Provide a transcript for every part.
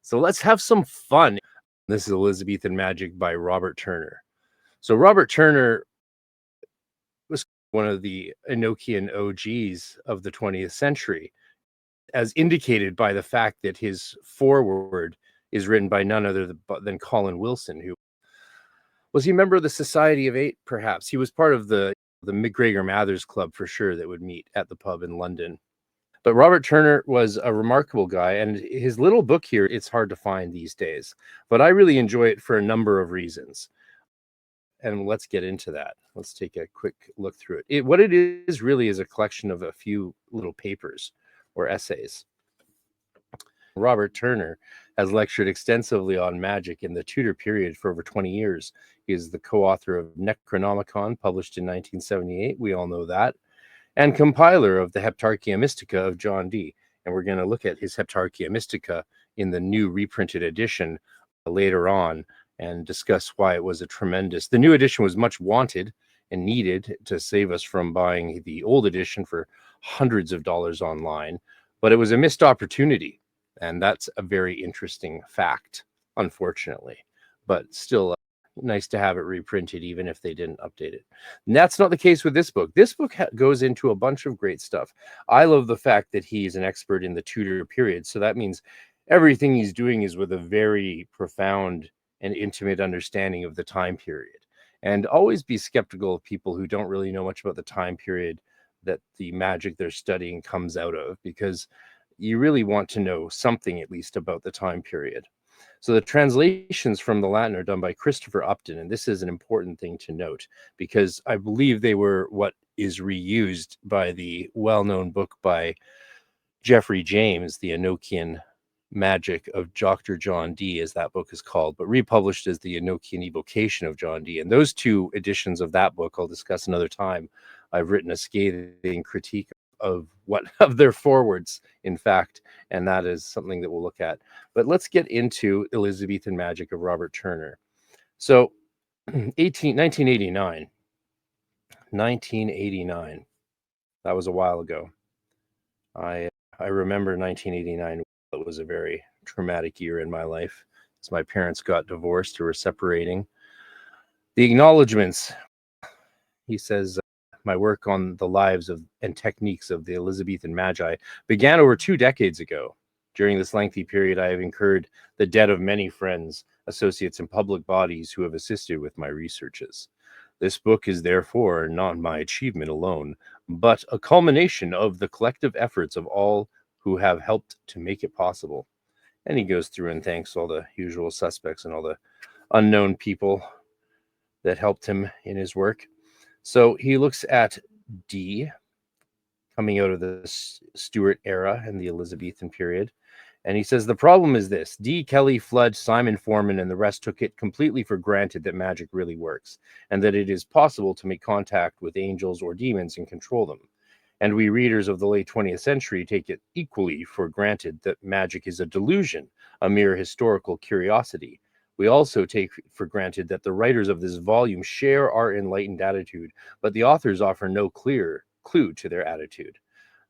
So let's have some fun. This is Elizabethan Magic by Robert Turner. So Robert Turner was one of the Enochian OGs of the 20th century, as indicated by the fact that his foreword is written by none other than Colin Wilson, who was he a member of the Society of Eight, perhaps? He was part of the McGregor Mathers Club for sure that would meet at the pub in London. But Robert Turner was a remarkable guy, and his little book here, it's hard to find these days, but I really enjoy it for a number of reasons. And let's get into that. Let's take a quick look through it. What it is really is a collection of a few little papers or essays. Robert Turner has lectured extensively on magic in the Tudor period for over 20 years. He is the co-author of Necronomicon, published in 1978. We all know that. And compiler of the Heptarchia Mystica of John Dee. And we're going to look at his Heptarchia Mystica in the new reprinted edition later on and discuss why it was the new edition was much wanted and needed to save us from buying the old edition for hundreds of dollars online. But it was a missed opportunity. And that's a very interesting fact, unfortunately. But still nice to have it reprinted, even if they didn't update it. And that's not the case with this book. This book goes into a bunch of great stuff. I love the fact that he's an expert in the Tudor period. So that means everything he's doing is with a very profound and intimate understanding of the time period. And always be skeptical of people who don't really know much about the time period that the magic they're studying comes out of, because you really want to know something at least about the time period. So the translations from the Latin are done by Christopher Upton, and this is an important thing to note because I believe they were what is reused by the well-known book by Jeffrey James, the Enochian Magic of Dr. John Dee, as that book is called, but republished as the Enochian Evocation of John Dee. And those two editions of that book I'll discuss another time. I've written a scathing critique of their forwards, in fact, and that is something that we'll look at. But let's get into Elizabethan Magic of Robert Turner. So 1989, that was a while ago. I remember 1989. It was a very traumatic year in my life, as my parents got divorced or were separating. The acknowledgements, he says, my work on the lives of and techniques of the Elizabethan Magi began over 2 decades ago. During this lengthy period, I have incurred the debt of many friends, associates, and public bodies who have assisted with my researches. This book is therefore not my achievement alone, but a culmination of the collective efforts of all who have helped to make it possible. And he goes through and thanks all the usual suspects and all the unknown people that helped him in his work. So he looks at Dee coming out of the Stuart era and the Elizabethan period. And he says, the problem is this: Dee, Kelly, Flood, Simon Foreman, and the rest took it completely for granted that magic really works, and that it is possible to make contact with angels or demons and control them. And we readers of the late 20th century take it equally for granted that magic is a delusion, a mere historical curiosity. We also take for granted that the writers of this volume share our enlightened attitude, but the authors offer no clear clue to their attitude.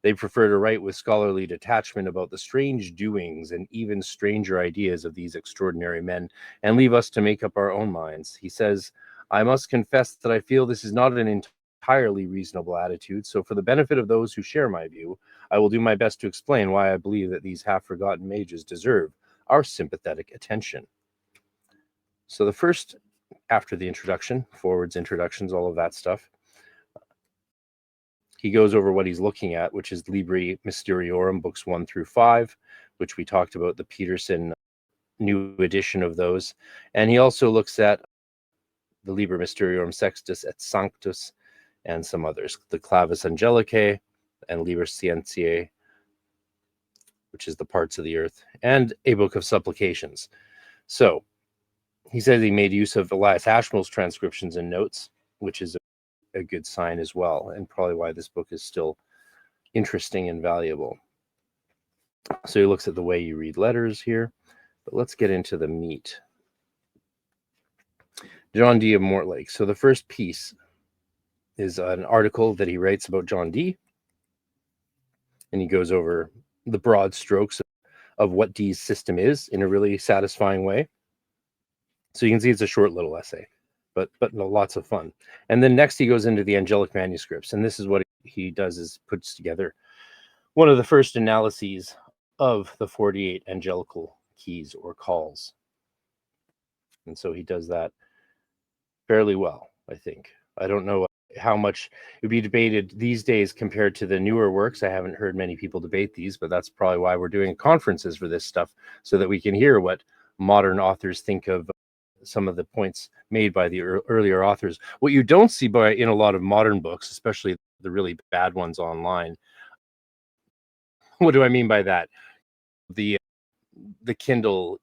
They prefer to write with scholarly detachment about the strange doings and even stranger ideas of these extraordinary men, and leave us to make up our own minds. He says, I must confess that I feel this is not an entirely reasonable attitude, so for the benefit of those who share my view, I will do my best to explain why I believe that these half-forgotten mages deserve our sympathetic attention. So the first, after the introduction, forwards, introductions, all of that stuff, he goes over what he's looking at, which is Libri Mysteriorum, books 1 through 5, which we talked about, the Peterson new edition of those. And he also looks at the Liber Mysteriorum Sextus et Sanctus and some others, the Clavis Angelicae and Liber Scientiae, which is the parts of the earth, and a book of supplications. So he says he made use of Elias Ashmole's transcriptions and notes, which is a good sign as well, and probably why this book is still interesting and valuable. So he looks at the way you read letters here, but let's get into the meat. John Dee of Mortlake. So the first piece is an article that he writes about John Dee, and he goes over the broad strokes of what Dee's system is in a really satisfying way. So you can see it's a short little essay, but no, lots of fun. And then next he goes into the angelic manuscripts, and this is what he does, is puts together one of the first analyses of the 48 angelical keys or calls. And so he does that fairly well, I think. I don't know how much it would be debated these days compared to the newer works. I haven't heard many people debate these, but that's probably why we're doing conferences for this stuff, so that we can hear what modern authors think of some of the points made by the earlier authors. What you don't see in a lot of modern books, especially the really bad ones online. What do I mean by that? The Kindle,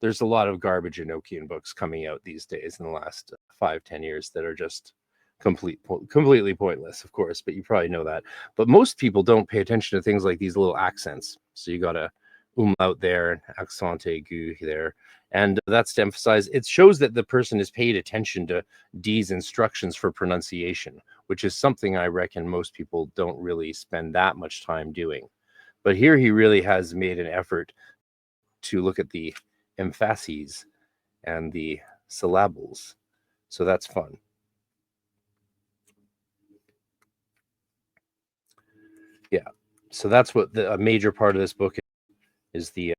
there's a lot of garbage Enochian books coming out these days in the last 5-10 years that are just completely pointless, of course, but you probably know that. But most people don't pay attention to things like these little accents. So you got a umlaut there, accent aigu there, and that's to emphasize. It shows that the person has paid attention to Dee's instructions for pronunciation, which is something I reckon most people don't really spend that much time doing. But here he really has made an effort to look at the emphases and the syllables. So that's fun. Yeah. So that's what a major part of this book is, the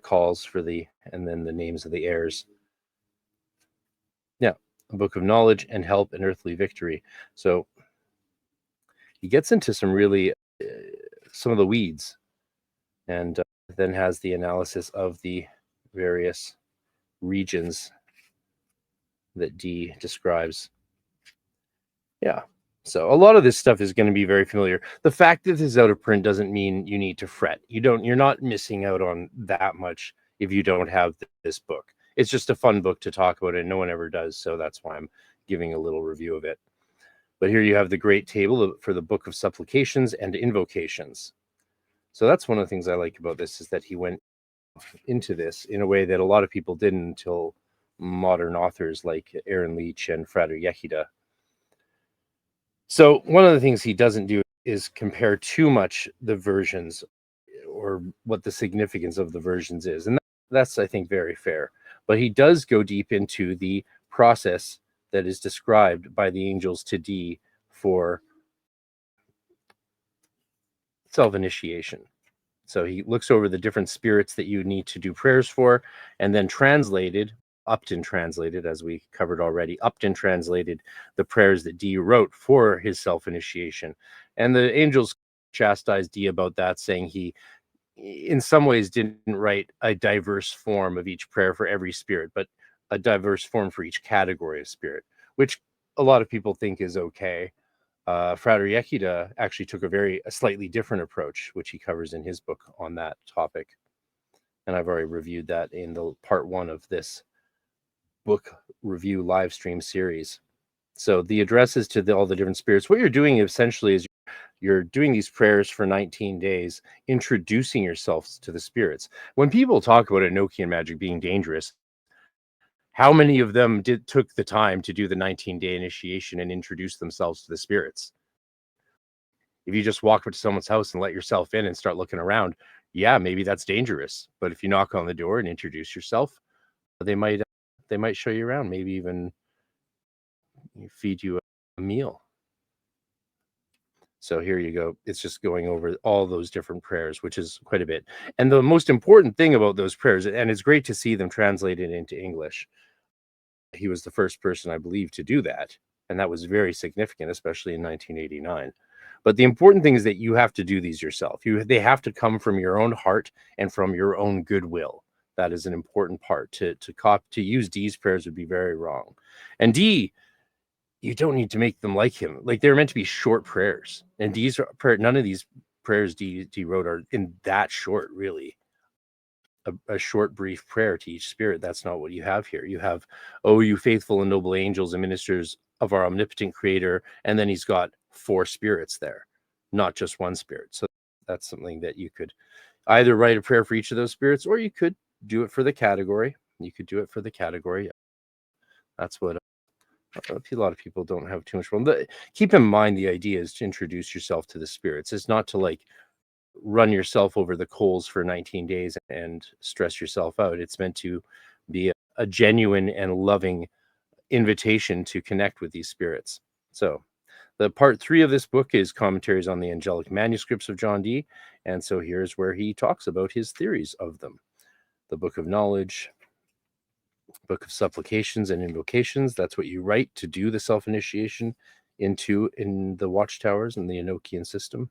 calls for and then the names of the heirs. Yeah. A book of knowledge and help and earthly victory. So he gets into some really, some of the weeds, and then has the analysis of the various regions that Dee describes. Yeah. So a lot of this stuff is going to be very familiar. The fact that this is out of print doesn't mean you need to fret. You're not missing out on that much if you don't have this book. It's just a fun book to talk about, and no one ever does. So that's why I'm giving a little review of it. But here you have the great table for the Book of Supplications and Invocations. So that's one of the things I like about this, is that he went into this in a way that a lot of people didn't until modern authors like Aaron Leach and Frater Yehida. So one of the things he doesn't do is compare too much the versions, or what the significance of the versions is. And that's, I think, very fair. But he does go deep into the process that is described by the angels to Dee for self-initiation. So he looks over the different spirits that you need to do prayers for, and then Upton translated, as we covered already, Upton translated the prayers that Dee wrote for his self-initiation. And the angels chastised Dee about that, saying he, in some ways, didn't write a diverse form of each prayer for every spirit, but a diverse form for each category of spirit, which a lot of people think is okay. Frater Yehida actually took a slightly different approach, which he covers in his book on that topic. And I've already reviewed that in the part 1 of this book review live stream series. So the addresses to all the different spirits, what you're doing essentially is you're doing these prayers for 19 days, introducing yourselves to the spirits. When people talk about Enochian magic being dangerous, how many of them took the time to do the 19-day initiation and introduce themselves to the spirits? If you just walk up to someone's house and let yourself in and start looking around, yeah, maybe that's dangerous. But if you knock on the door and introduce yourself, they might show you around, maybe even feed you a meal. So here you go. It's just going over all those different prayers, which is quite a bit. And the most important thing about those prayers, and it's great to see them translated into English. He was the first person, I believe, to do that. And that was very significant, especially in 1989. But the important thing is that you have to do these yourself. They have to come from your own heart and from your own goodwill. That is an important part. To use Dee's prayers would be very wrong. And Dee, you don't need to make them like him. Like, they're meant to be short prayers. And none of these prayers Dee wrote are in that short, really. A short, brief prayer to each spirit. That's not what you have here. You have, "Oh, you faithful and noble angels and ministers of our omnipotent creator." And then he's got 4 spirits there, not just one spirit. So that's something that you could either write a prayer for each of those spirits, or you could do it for the category. That's what a lot of people don't have too much problem. Keep in mind, the idea is to introduce yourself to the spirits. It's not to run yourself over the coals for 19 days and stress yourself out. It's meant to be a genuine and loving invitation to connect with these spirits. So the part 3 of this book is Commentaries on the Angelic Manuscripts of John Dee. And so here's where he talks about his theories of them. The Book of Knowledge, Book of Supplications and Invocations. That's what you write to do the self-initiation in the watchtowers and the Enochian system.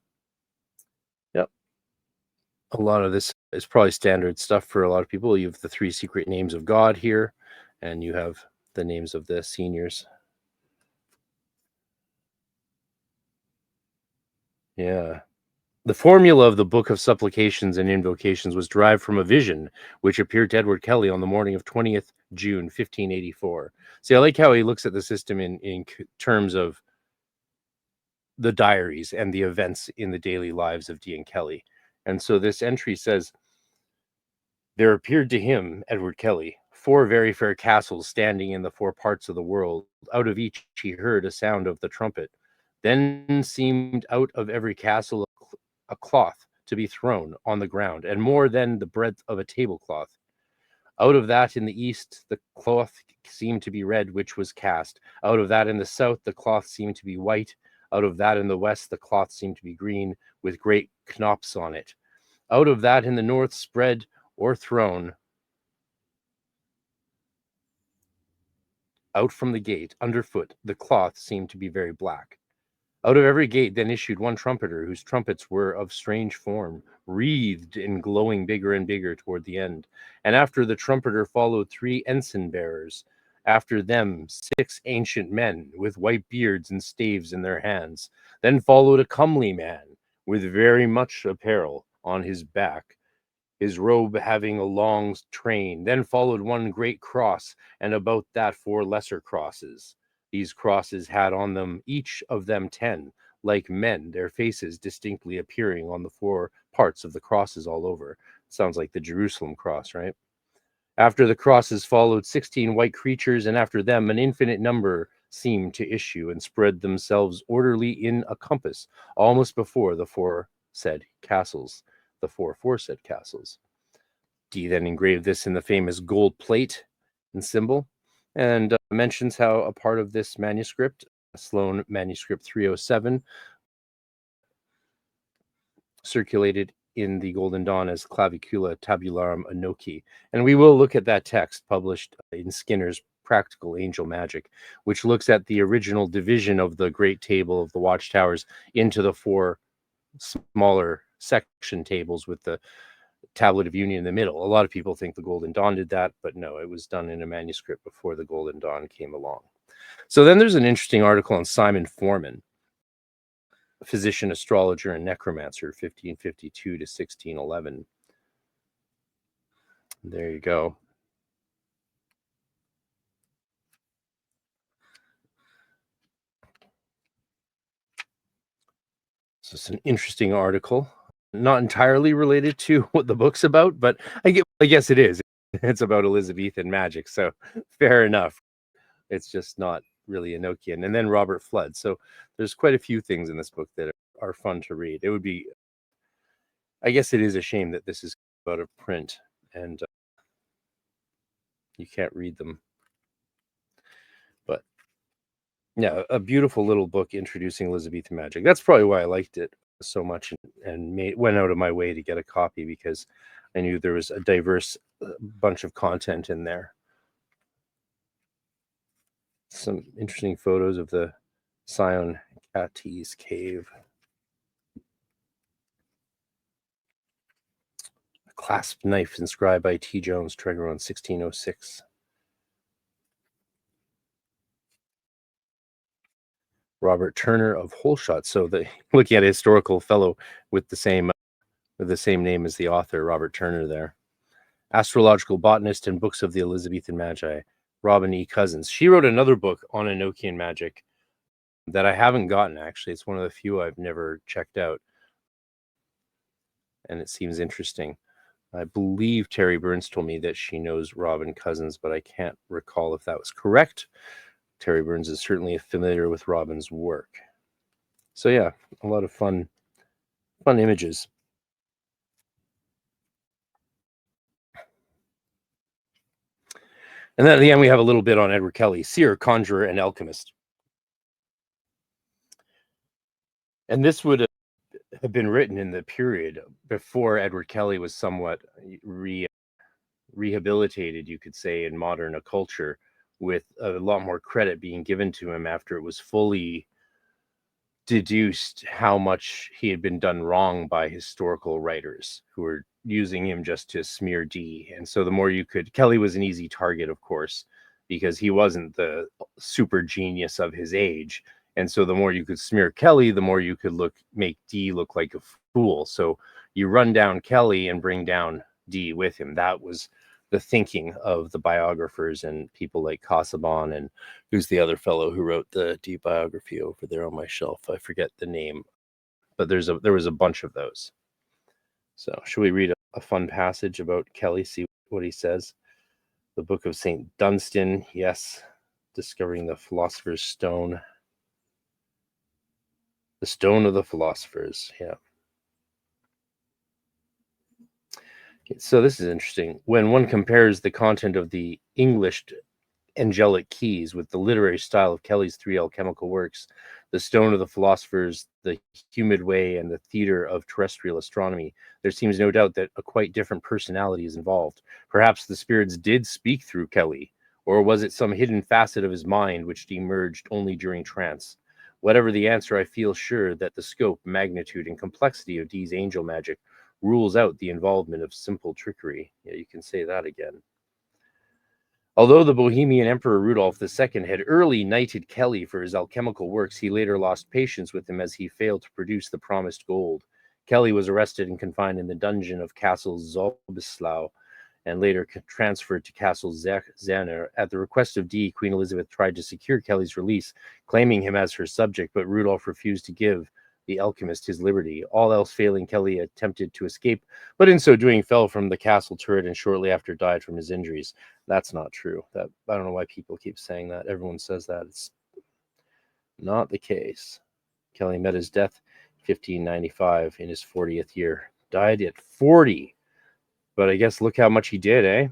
Yep. A lot of this is probably standard stuff for a lot of people. You have the 3 secret names of God here, and you have the names of the seniors. Yeah. The formula of the Book of Supplications and Invocations was derived from a vision which appeared to Edward Kelly on the morning of 20th June 1584. See, I like how he looks at the system in terms of the diaries and the events in the daily lives of Dee and Kelly. And so this entry says, there appeared to him, Edward Kelly, 4 very fair castles standing in the 4 parts of the world. Out of each he heard a sound of the trumpet. Then seemed out of every castle a cloth to be thrown on the ground, and more than the breadth of a tablecloth. Out of that in the east the cloth seemed to be red, which was cast. Out of that in the south the cloth seemed to be white. Out of that in the west the cloth seemed to be green, with great knops on it. Out of that in the north spread or thrown out from the gate underfoot the cloth seemed to be very black. Out of every gate then issued one trumpeter, whose trumpets were of strange form, wreathed and glowing bigger and bigger toward the end. And after the trumpeter followed 3 ensign bearers, after them 6 ancient men with white beards and staves in their hands. Then followed a comely man with very much apparel on his back, his robe having a long train. Then followed one great cross, and about that 4 lesser crosses. These crosses had on them, each of them 10, like men, their faces distinctly appearing on the 4 parts of the crosses all over. Sounds like the Jerusalem cross, right? After the crosses followed 16 white creatures, and after them an infinite number seemed to issue and spread themselves orderly in a compass, almost before the 4 said castles, the 4 foresaid castles. Dee then engraved this in the famous gold plate and symbol, and mentions how a part of this manuscript, Sloan Manuscript 307, circulated in the Golden Dawn as Clavicula Tabularum Enochi. And we will look at that text published in Skinner's Practical Angel Magic, which looks at the original division of the Great Table of the Watchtowers into the 4 smaller section tables with the Tablet of Union in the middle. A lot of people think the Golden Dawn did that, but no, it was done in a manuscript before the Golden Dawn came along. So then there's an interesting article on Simon Foreman, physician, astrologer, and necromancer, 1552 to 1611. There you go. So it's an interesting article, not entirely related to what the book's about, but I guess it is. It's about Elizabethan magic, so fair enough. It's just not really Enochian. And then Robert Flood. So there's quite a few things in this book that are fun to read. It would be, I guess it is a shame that this is out of print and you can't read them. But yeah, a beautiful little book introducing Elizabethan magic. That's probably why I liked it so much and went out of my way to get a copy, because I knew there was a diverse bunch of content in there. Some interesting photos of the Sion Cates cave. A clasp knife inscribed by T. Jones, Tregeron, 1606. Robert Turner of Holshot. So looking at a historical fellow with the same name as the author, Robert Turner there. Astrological botanist and books of the Elizabethan Magi, Robin E. Cousins. She wrote another book on Enochian magic that I haven't gotten, actually. It's one of the few I've never checked out. And it seems interesting. I believe Terry Burns told me that she knows Robin Cousins, but I can't recall if that was correct. Terry Burns is certainly familiar with Robin's work. So yeah, a lot of fun images. And then at the end, we have a little bit on Edward Kelly, seer, conjurer, and alchemist. And this would have been written in the period before Edward Kelly was somewhat rehabilitated, you could say, in modern occulture, with a lot more credit being given to him after it was fully deduced how much he had been done wrong by historical writers who were using him just to smear D. And so the more you could, Kelly was an easy target, of course, because he wasn't the super genius of his age. And so the more you could smear Kelly, the more you could make D look like a fool. So you run down Kelly and bring down D with him. That was the thinking of the biographers and people like Casaubon, and who's the other fellow who wrote the D biography over there on my shelf? I forget the name, but there was a bunch of those. So should we read a fun passage about Kelly, see what he says? The Book of St. Dunstan, yes, discovering the Philosopher's Stone. The Stone of the Philosophers, yeah. So this is interesting. When one compares the content of the English angelic keys with the literary style of Kelly's three alchemical works, The Stone of the Philosophers, The Humid Way, and The Theatre of Terrestrial Astronomy, there seems no doubt that a quite different personality is involved. Perhaps the spirits did speak through Kelly, or was it some hidden facet of his mind which emerged only during trance? Whatever the answer, I feel sure that the scope, magnitude, and complexity of Dee's angel magic rules out the involvement of simple trickery. Yeah, you can say that again. Although the Bohemian Emperor Rudolph II had early knighted Kelly for his alchemical works, he later lost patience with him as he failed to produce the promised gold. Kelly was arrested and confined in the dungeon of Castle Zobislau and later transferred to Castle Zanner. At the request of Dee, Queen Elizabeth tried to secure Kelly's release, claiming him as her subject, but Rudolph refused to give the alchemist his liberty. All else failing, Kelly attempted to escape, but in so doing fell from the castle turret and shortly after died from his injuries. That's not true. I don't know why people keep saying that. Everyone says that. It's not the case. Kelly met his death 1595 in his 40th year. Died at 40. But I guess look how much he did, eh?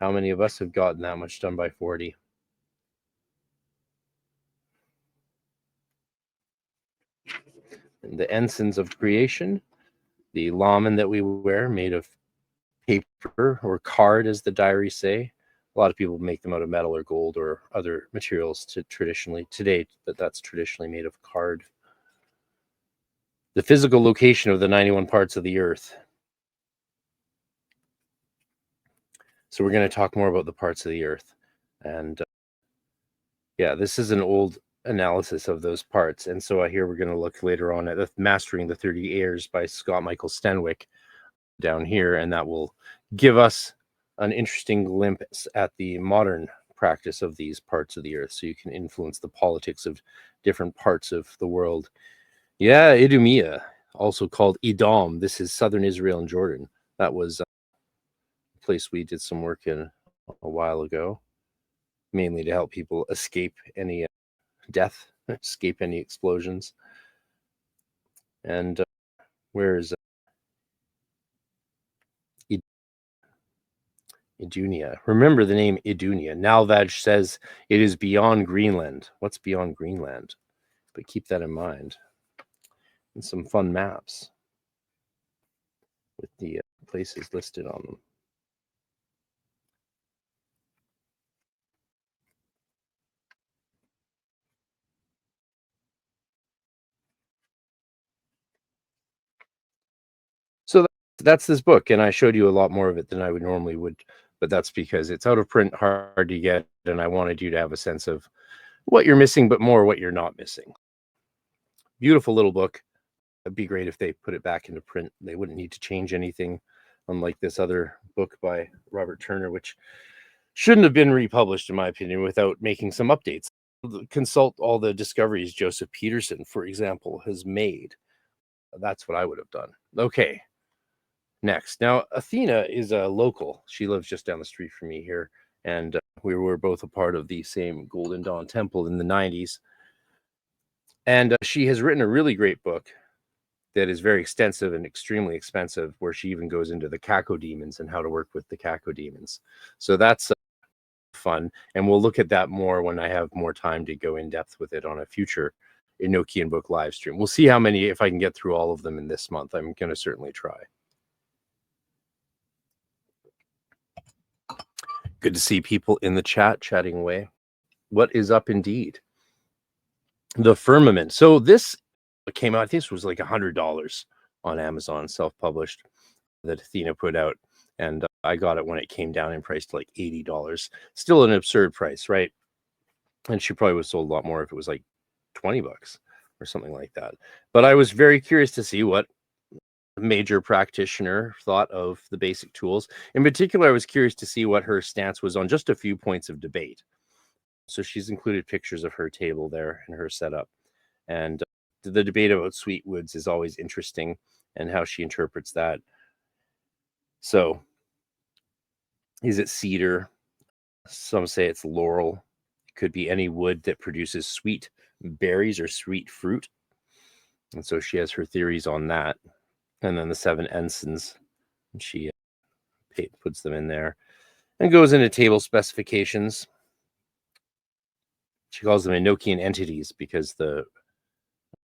How many of us have gotten that much done by 40? And the ensigns of creation, the lamen that we wear made of paper or card, as the diaries say. A lot of people make them out of metal or gold or other materials today, but that's traditionally made of card. The physical location of the 91 parts of the earth. So we're going to talk more about the parts of the earth. And yeah, this is an old analysis of those parts. And so here we're going to look later on at Mastering the 30 Airs by Scott Michael Stenwick down here. And that will give us an interesting glimpse at the modern practice of these parts of the earth. So you can influence the politics of different parts of the world. Yeah, Idumea, also called Edom. This is southern Israel and Jordan. That was place we did some work in a while ago, mainly to help people escape any death, escape any explosions. And where is Idunia? Remember the name Idunia. Nalvaj says it is beyond Greenland. What's beyond Greenland? But keep that in mind. And some fun maps with the places listed on them. So that's this book, and I showed you a lot more of it than I would normally would, but that's because it's out of print, hard to get, and I wanted you to have a sense of what you're missing, but more what you're not missing. Beautiful little book. It'd be great if they put it back into print. They wouldn't need to change anything, unlike this other book by Robert Turner, which shouldn't have been republished, in my opinion, without making some updates. Consult all the discoveries Joseph Peterson, for example, has made. That's what I would have done. Okay. Next. Now, Athena is a local. She lives just down the street from me here. And we were both a part of the same Golden Dawn Temple in the 90s. And she has written a really great book that is very extensive and extremely expensive, where she even goes into the cacodemons and how to work with the cacodemons. So that's fun. And we'll look at that more when I have more time to go in depth with it on a future Enochian book live stream. We'll see how many, if I can get through all of them in this month. I'm going to certainly try. Good to see people in the chat chatting away. What is up indeed? The Firmament. So this came out, I think this was like $100 on Amazon, self-published, that Athena put out. And I got it when it came down in price to like $80. Still an absurd price, right? And she probably would have sold a lot more if it was like $20 or something like that. But I was very curious to see what a major practitioner thought of the basic tools. In particular, I was curious to see what her stance was on just a few points of debate. So she's included pictures of her table there and her setup. And the debate about sweet woods is always interesting, and how she interprets that. So is it cedar? Some say it's laurel. It could be any wood that produces sweet berries or sweet fruit. And so she has her theories on that. And then the 7 ensigns, and she puts them in there and goes into table specifications. She calls them Enochian entities because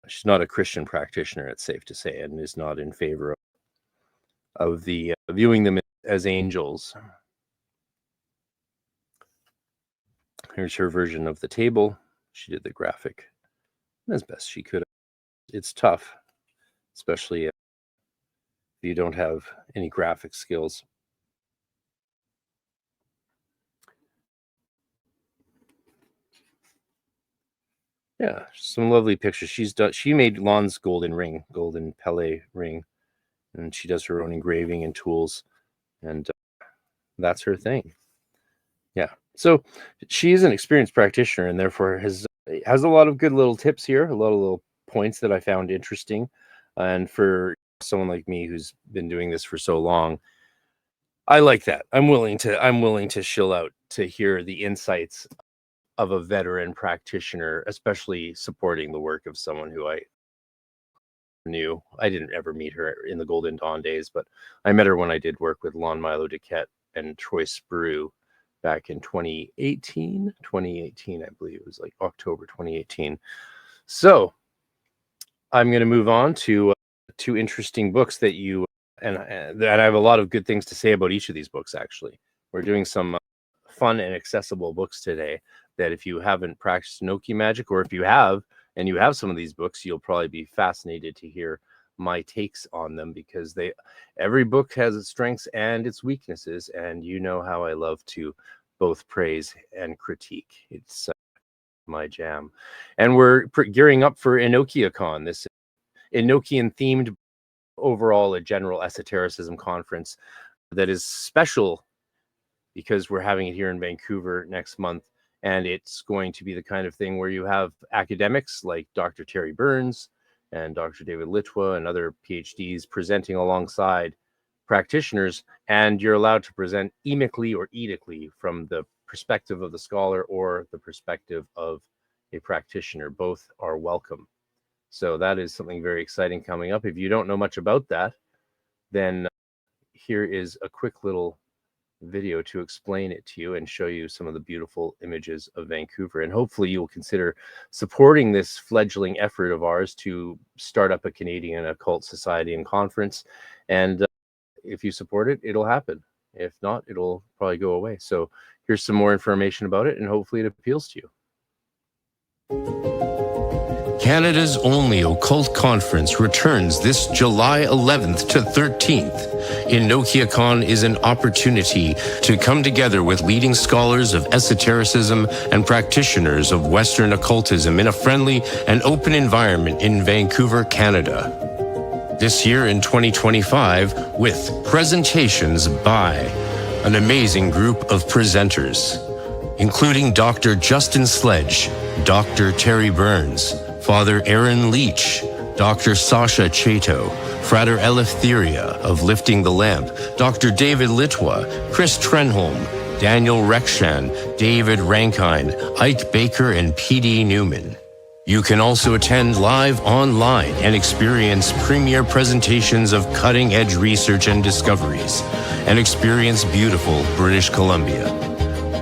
she's not a Christian practitioner, it's safe to say, and is not in favor of the viewing them as angels. Here's her version of the table. She did the graphic as best she could. It's tough, especially if you don't have any graphic skills. Yeah, some lovely pictures. She made Lon's golden Pele ring, and she does her own engraving and tools, and that's her thing. Yeah, so she's an experienced practitioner, and therefore has a lot of good little tips here, a lot of little points that I found interesting. And for someone like me who's been doing this for so long, I like that. I'm willing to shill out to hear the insights of a veteran practitioner, especially supporting the work of someone who I knew. I didn't ever meet her in the Golden Dawn days, but I met her when I did work with Lon Milo Duquette and Troy Sprue back in 2018, I believe it was like October 2018. So I'm going to move on to two interesting books that you, and I have a lot of good things to say about each of these books, actually. We're doing some fun and accessible books today that if you haven't practiced Enochian magic, or if you have, and you have some of these books, you'll probably be fascinated to hear my takes on them, because every book has its strengths and its weaknesses, and you know how I love to both praise and critique. It's my jam. And we're gearing up for Enochiacon, this Enochian themed, overall a general esotericism conference that is special because we're having it here in Vancouver next month. And it's going to be the kind of thing where you have academics like Dr. Terry Burns and Dr. David Litwa and other PhDs presenting alongside practitioners, and you're allowed to present emically or edically from the perspective of the scholar or the perspective of a practitioner. Both are welcome. So that is something very exciting coming up. If you don't know much about that, then here is a quick little video to explain it to you and show you some of the beautiful images of Vancouver. And hopefully you will consider supporting this fledgling effort of ours to start up a Canadian occult society and conference. And if you support it, it'll happen. If not, it'll probably go away. So here's some more information about it, and hopefully it appeals to you. Canada's only occult conference returns this July 11th to 13th. Enochiacon is an opportunity to come together with leading scholars of esotericism and practitioners of Western occultism in a friendly and open environment in Vancouver, Canada. This year in 2025, with presentations by an amazing group of presenters, including Dr. Justin Sledge, Dr. Terry Burns, Father Aaron Leach, Dr. Sasha Chato, Frater Eleftheria of Lifting the Lamp, Dr. David Litwa, Chris Trenholm, Daniel Rekshan, David Rankine, Ike Baker, and P.D. Newman. You can also attend live online and experience premier presentations of cutting-edge research and discoveries, and experience beautiful British Columbia.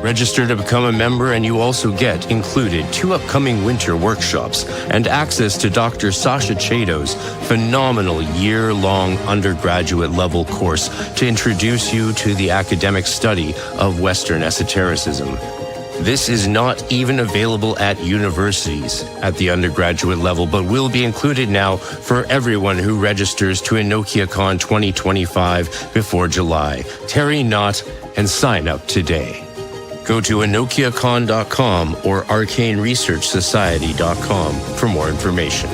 Register to become a member and you also get included 2 upcoming winter workshops and access to Dr. Sasha Chado's phenomenal year-long undergraduate level course to introduce you to the academic study of Western esotericism. This is not even available at universities at the undergraduate level, but will be included now for everyone who registers to EnochiaCon 2025 before July. Tarry not and sign up today. Go to EnochiaCon.com or ArcaneResearchSociety.com for more information.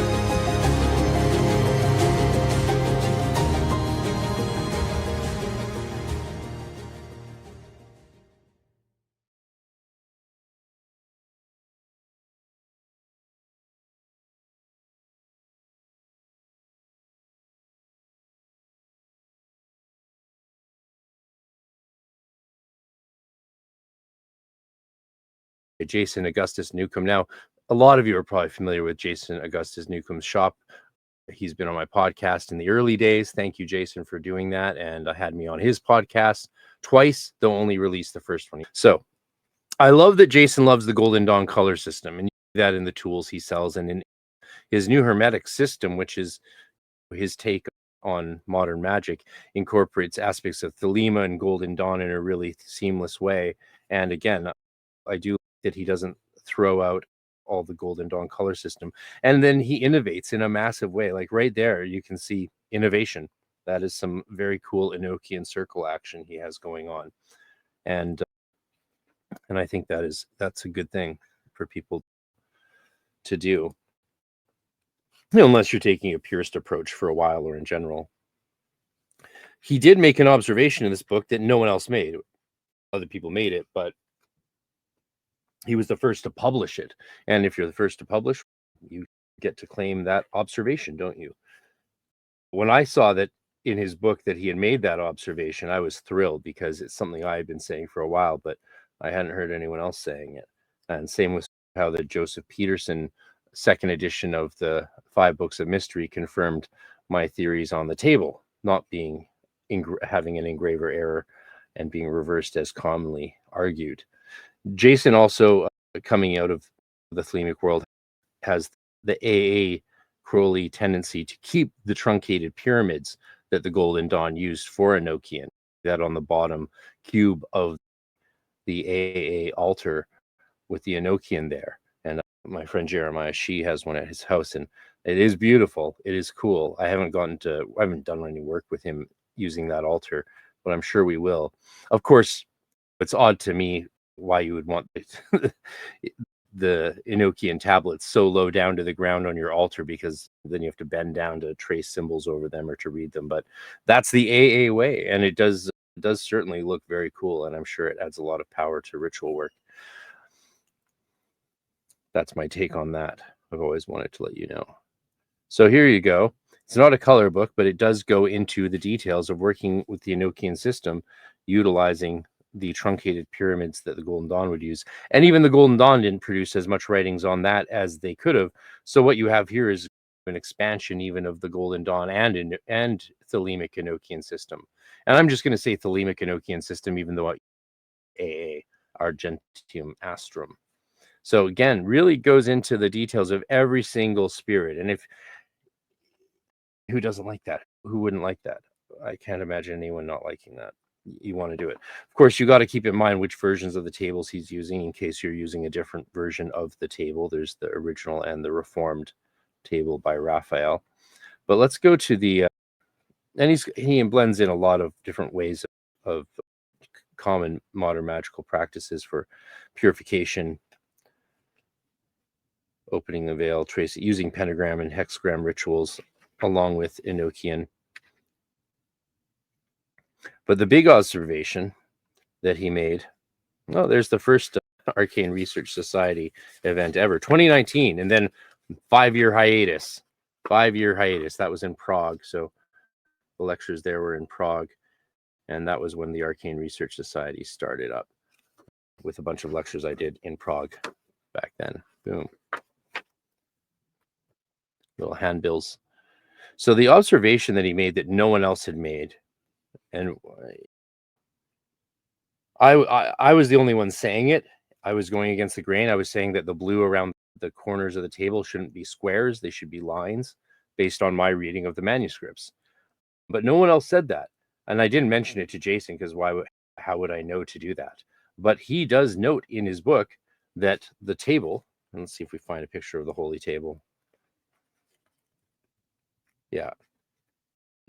Jason Augustus Newcomb. Now, a lot of you are probably familiar with Jason Augustus Newcomb's shop. He's been on my podcast in the early days. Thank you, Jason, for doing that. And had me on his podcast twice, though only released the first one. So I love that Jason loves the Golden Dawn color system, and you see that in the tools he sells and in his new Hermetic system, which is his take on modern magic, incorporates aspects of Thelema and Golden Dawn in a really seamless way. And again, I do like that he doesn't throw out all the Golden Dawn color system. And then he innovates in a massive way. Like right there, you can see innovation. That is some very cool Enochian circle action he has going on. And I think that's a good thing for people to do. Unless you're taking a purist approach for a while or in general. He did make an observation in this book that no one else made. Other people made it, but he was the first to publish it. And if you're the first to publish, you get to claim that observation, don't you? When I saw that in his book that he had made that observation, I was thrilled because it's something I had been saying for a while, but I hadn't heard anyone else saying it. And same with how the Joseph Peterson second edition of the 5 Books of Mystery confirmed my theories on the table, not being having an engraver error and being reversed as commonly argued. Jason also, coming out of the Thelemic world, has the AA Crowley tendency to keep the truncated pyramids that the Golden Dawn used for Enochian, that on the bottom cube of the AA altar with the Enochian there. And my friend Jeremiah, she has one at his house, and it is beautiful. It is cool. I haven't done any work with him using that altar, but I'm sure we will. Of course, it's odd to me why you would want the Enochian tablets so low down to the ground on your altar, because then you have to bend down to trace symbols over them or to read them. But that's the AA way, and it does certainly look very cool, and I'm sure it adds a lot of power to ritual work. That's my take on that. I've always wanted to let you know. So here you go. It's not a color book, but it does go into the details of working with the Enochian system, utilizing the truncated pyramids that the Golden Dawn would use. And even the Golden Dawn didn't produce as much writings on that as they could have. So what you have here is an expansion even of the Golden Dawn and Thelemic Enochian system. And I'm just going to say Thelemic Enochian system, even though AA, Argentum Astrum. So again, really goes into the details of every single spirit. And who doesn't like that? Who wouldn't like that? I can't imagine anyone not liking that. You want to do it. Of course, you got to keep in mind which versions of the tables he's using in case you're using a different version of the table. There's the original and the reformed table by Raphael. But let's go to the, and he blends in a lot of different ways of common modern magical practices for purification, opening the veil, using pentagram and hexagram rituals along with Enochian. But the big observation that he made, there's the first Arcane Research Society event ever, 2019, and then 5-year hiatus. 5-year hiatus. That was in Prague. So the lectures there were in Prague, and that was when the Arcane Research Society started up with a bunch of lectures I did in Prague back then. Boom. Little handbills. So the observation that he made that no one else had made, and I was the only one saying it. I was going against the grain. I was saying that the blue around the corners of the table shouldn't be squares, they should be lines, based on my reading of the manuscripts. But no one else said that. And I didn't mention it to Jason because how would I know to do that? But he does note in his book that the table, and let's see if we find a picture of the holy table. Yeah.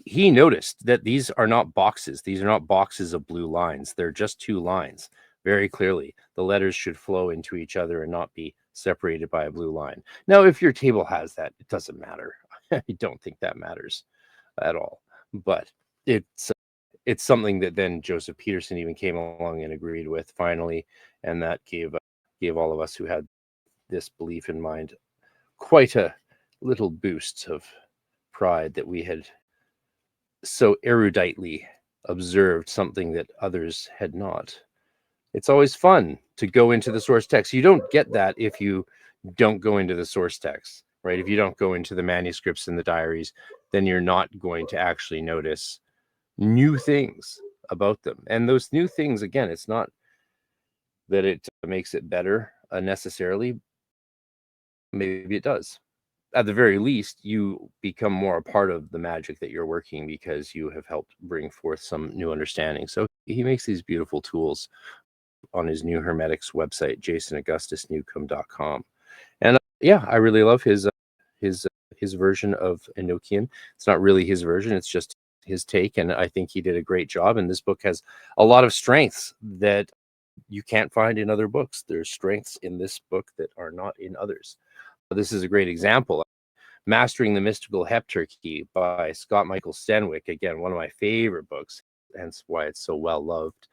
He noticed that these are not boxes. These are not boxes of blue lines. They're just two lines. Very clearly, the letters should flow into each other and not be separated by a blue line. Now, if your table has that, it doesn't matter. I don't think that matters at all. But it's something that then Joseph Peterson even came along and agreed with finally, and that gave all of us who had this belief in mind quite a little boost of pride that we had so eruditely observed something that others had not. It's always fun to go into the source text. You don't get that if you don't go into the source text, right? If you don't go into the manuscripts and the diaries, then you're not going to actually notice new things about them. And those new things, again, it's not that it makes it better necessarily. Maybe it does. At the very least, you become more a part of the magic that you're working because you have helped bring forth some new understanding. So he makes these beautiful tools on his new Hermetics website, jasonaugustusnewcomb.com. And yeah, I really love his version of Enochian. It's not really his version, it's just his take, and I think he did a great job. And this book has a lot of strengths that you can't find in other books. There's strengths in this book that are not in others. This is a great example. Mastering the Mystical Heptarchy by Scott Michael Stenwick. Again, one of my favorite books, hence why it's so well loved.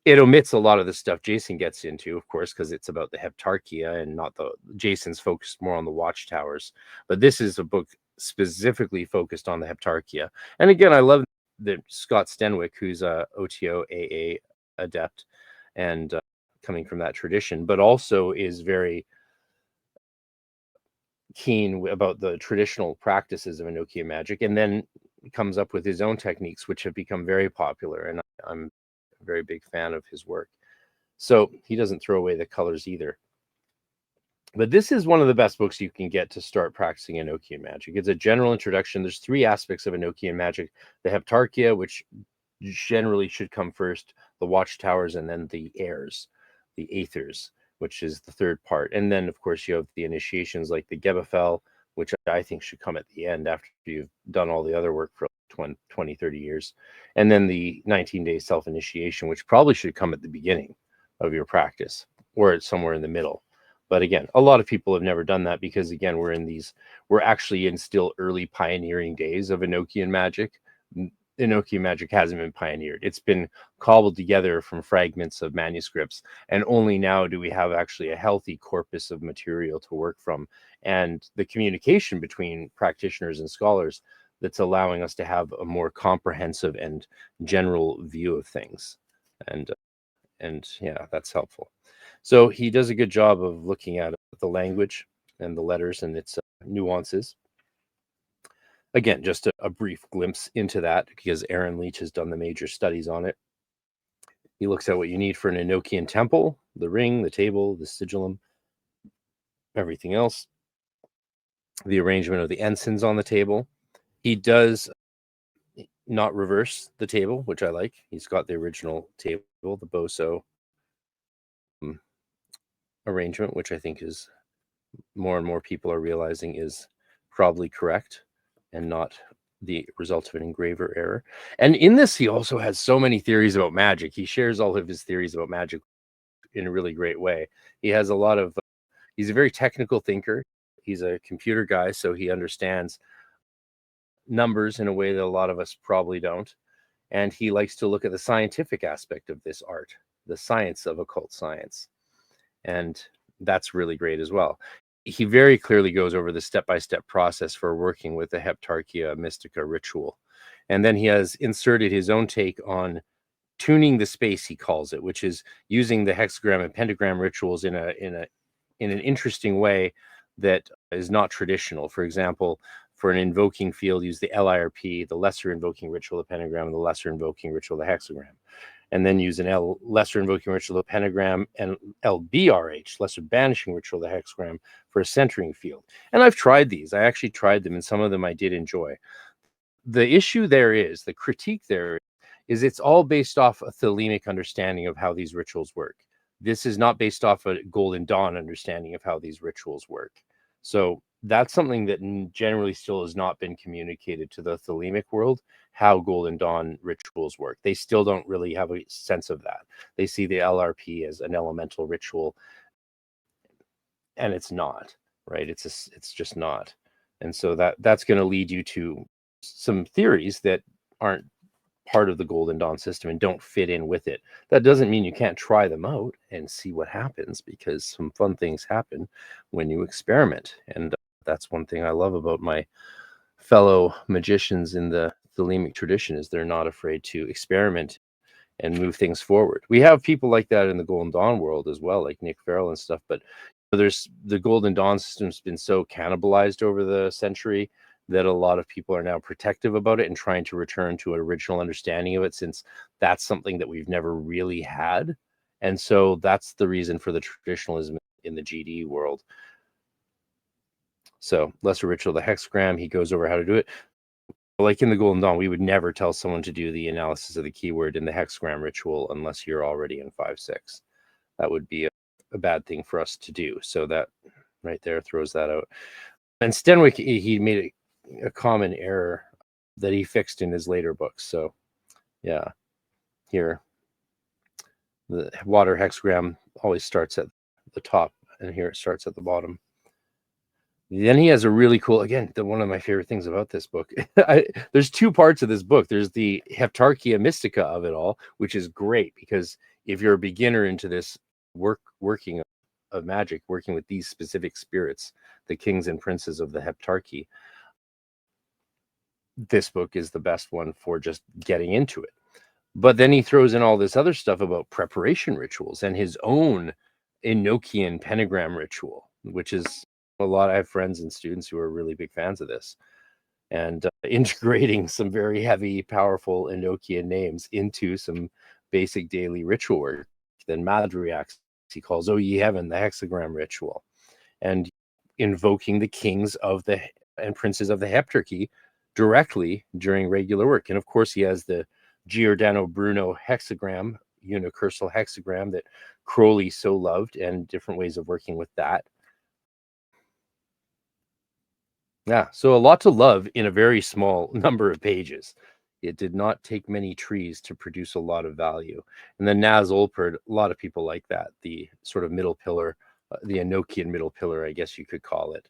It omits a lot of the stuff Jason gets into, of course, because it's about the Heptarchia and not Jason's focused more on the watchtowers. But this is a book specifically focused on the Heptarchia. And again, I love that Scott Stenwick, who's a OTO-AA adept and coming from that tradition, but also is very keen about the traditional practices of Enochian magic, and then comes up with his own techniques, which have become very popular. And I'm a very big fan of his work. So he doesn't throw away the colors either. But this is one of the best books you can get to start practicing Enochian magic. It's a general introduction. There's three aspects of Enochian magic: the Heptarchia, which generally should come first, the watchtowers, and then the heirs, the Aethyrs, which is the third part. And then, of course, you have the initiations like the Gebethel, which I think should come at the end after you've done all the other work for 20, 30 years. And then the 19-day self-initiation, which probably should come at the beginning of your practice, or it's somewhere in the middle. But again, a lot of people have never done that because, again, we're actually in still early pioneering days of Enochian magic. Enochian magic hasn't been pioneered. It's been cobbled together from fragments of manuscripts, and only now do we have actually a healthy corpus of material to work from, and the communication between practitioners and scholars that's allowing us to have a more comprehensive and general view of things. And yeah, that's helpful. So he does a good job of looking at the language and the letters and its nuances. Again, just a brief glimpse into that because Aaron Leach has done the major studies on it. He looks at what you need for an Enochian temple: the ring, the table, the sigillum, everything else, the arrangement of the ensigns on the table. He does not reverse the table, which I like. He's got the original table, the Boso arrangement, which I think is more and more people are realizing is probably correct and not the result of an engraver error. And in this, he also has so many theories about magic. He shares all of his theories about magic in a really great way. He has a lot of, he's a very technical thinker. He's a computer guy, so he understands numbers in a way that a lot of us probably don't. And he likes to look at the scientific aspect of this art, the science of occult science. And that's really great as well. He very clearly goes over the step-by-step process for working with the Heptarchia Mystica ritual. And then he has inserted his own take on tuning the space, he calls it, which is using the hexagram and pentagram rituals in an interesting way that is not traditional. For example, for an invoking field, use the LIRP, the lesser invoking ritual, the pentagram, and the lesser invoking ritual, the hexagram. and then use an L lesser invoking ritual, the pentagram, and LBRH, lesser banishing ritual, the hexagram, for a centering field. And I've tried these. I actually tried them, and some of them I did enjoy. The issue there is, the critique there is, it's all based off a Thelemic understanding of how these rituals work. This is not based off a Golden Dawn understanding of how these rituals work. So that's something that generally still has not been communicated to the Thelemic world, how Golden Dawn rituals work. They still don't really have a sense of that. They see the LRP as an elemental ritual, and it's not, right? It's just not. And so that's going to lead you to some theories that aren't part of the Golden Dawn system and don't fit in with it. That doesn't mean you can't try them out and see what happens, because some fun things happen when you experiment. And that's one thing I love about my fellow magicians in the Thelemic tradition, is they're not afraid to experiment and move things forward. We have people like that in the Golden Dawn world as well, like Nick Farrell and stuff, but there's the Golden Dawn system's been so cannibalized over the century that a lot of people are now protective about it and trying to return to an original understanding of it, since that's something that we've never really had. And so that's the reason for the traditionalism in the GD world. So lesser ritual, the hexagram, he goes over how to do it. Like in the Golden Dawn, we would never tell someone to do the analysis of the keyword in the hexagram ritual unless you're already in 5-6. That would be a bad thing for us to do. So that right there throws that out. And Stenwick, he made a common error that he fixed in his later books. So yeah, here the water hexagram always starts at the top, and here it starts at the bottom. Then he has a really cool, again, one of my favorite things about this book. There's two parts of this book. There's the Heptarchia Mystica of it all, which is great, because if you're a beginner into this working of magic, working with these specific spirits, the kings and princes of the Heptarchy, this book is the best one for just getting into it. But then he throws in all this other stuff about preparation rituals and his own Enochian pentagram ritual, which is a lot. I have friends and students who are really big fans of this, and integrating some very heavy, powerful Enochian names into some basic daily ritual work. Then Madriax, he calls, "O ye heaven," the hexagram ritual, and invoking the kings of the and princes of the Heptarchy directly during regular work. And of course, he has the Giordano Bruno hexagram, unicursal hexagram that Crowley so loved, and different ways of working with that. Yeah, so a lot to love in a very small number of pages. It did not take many trees to produce a lot of value. And then Naz Olperd, a lot of people like that, the sort of middle pillar, the Enochian middle pillar, I guess you could call it.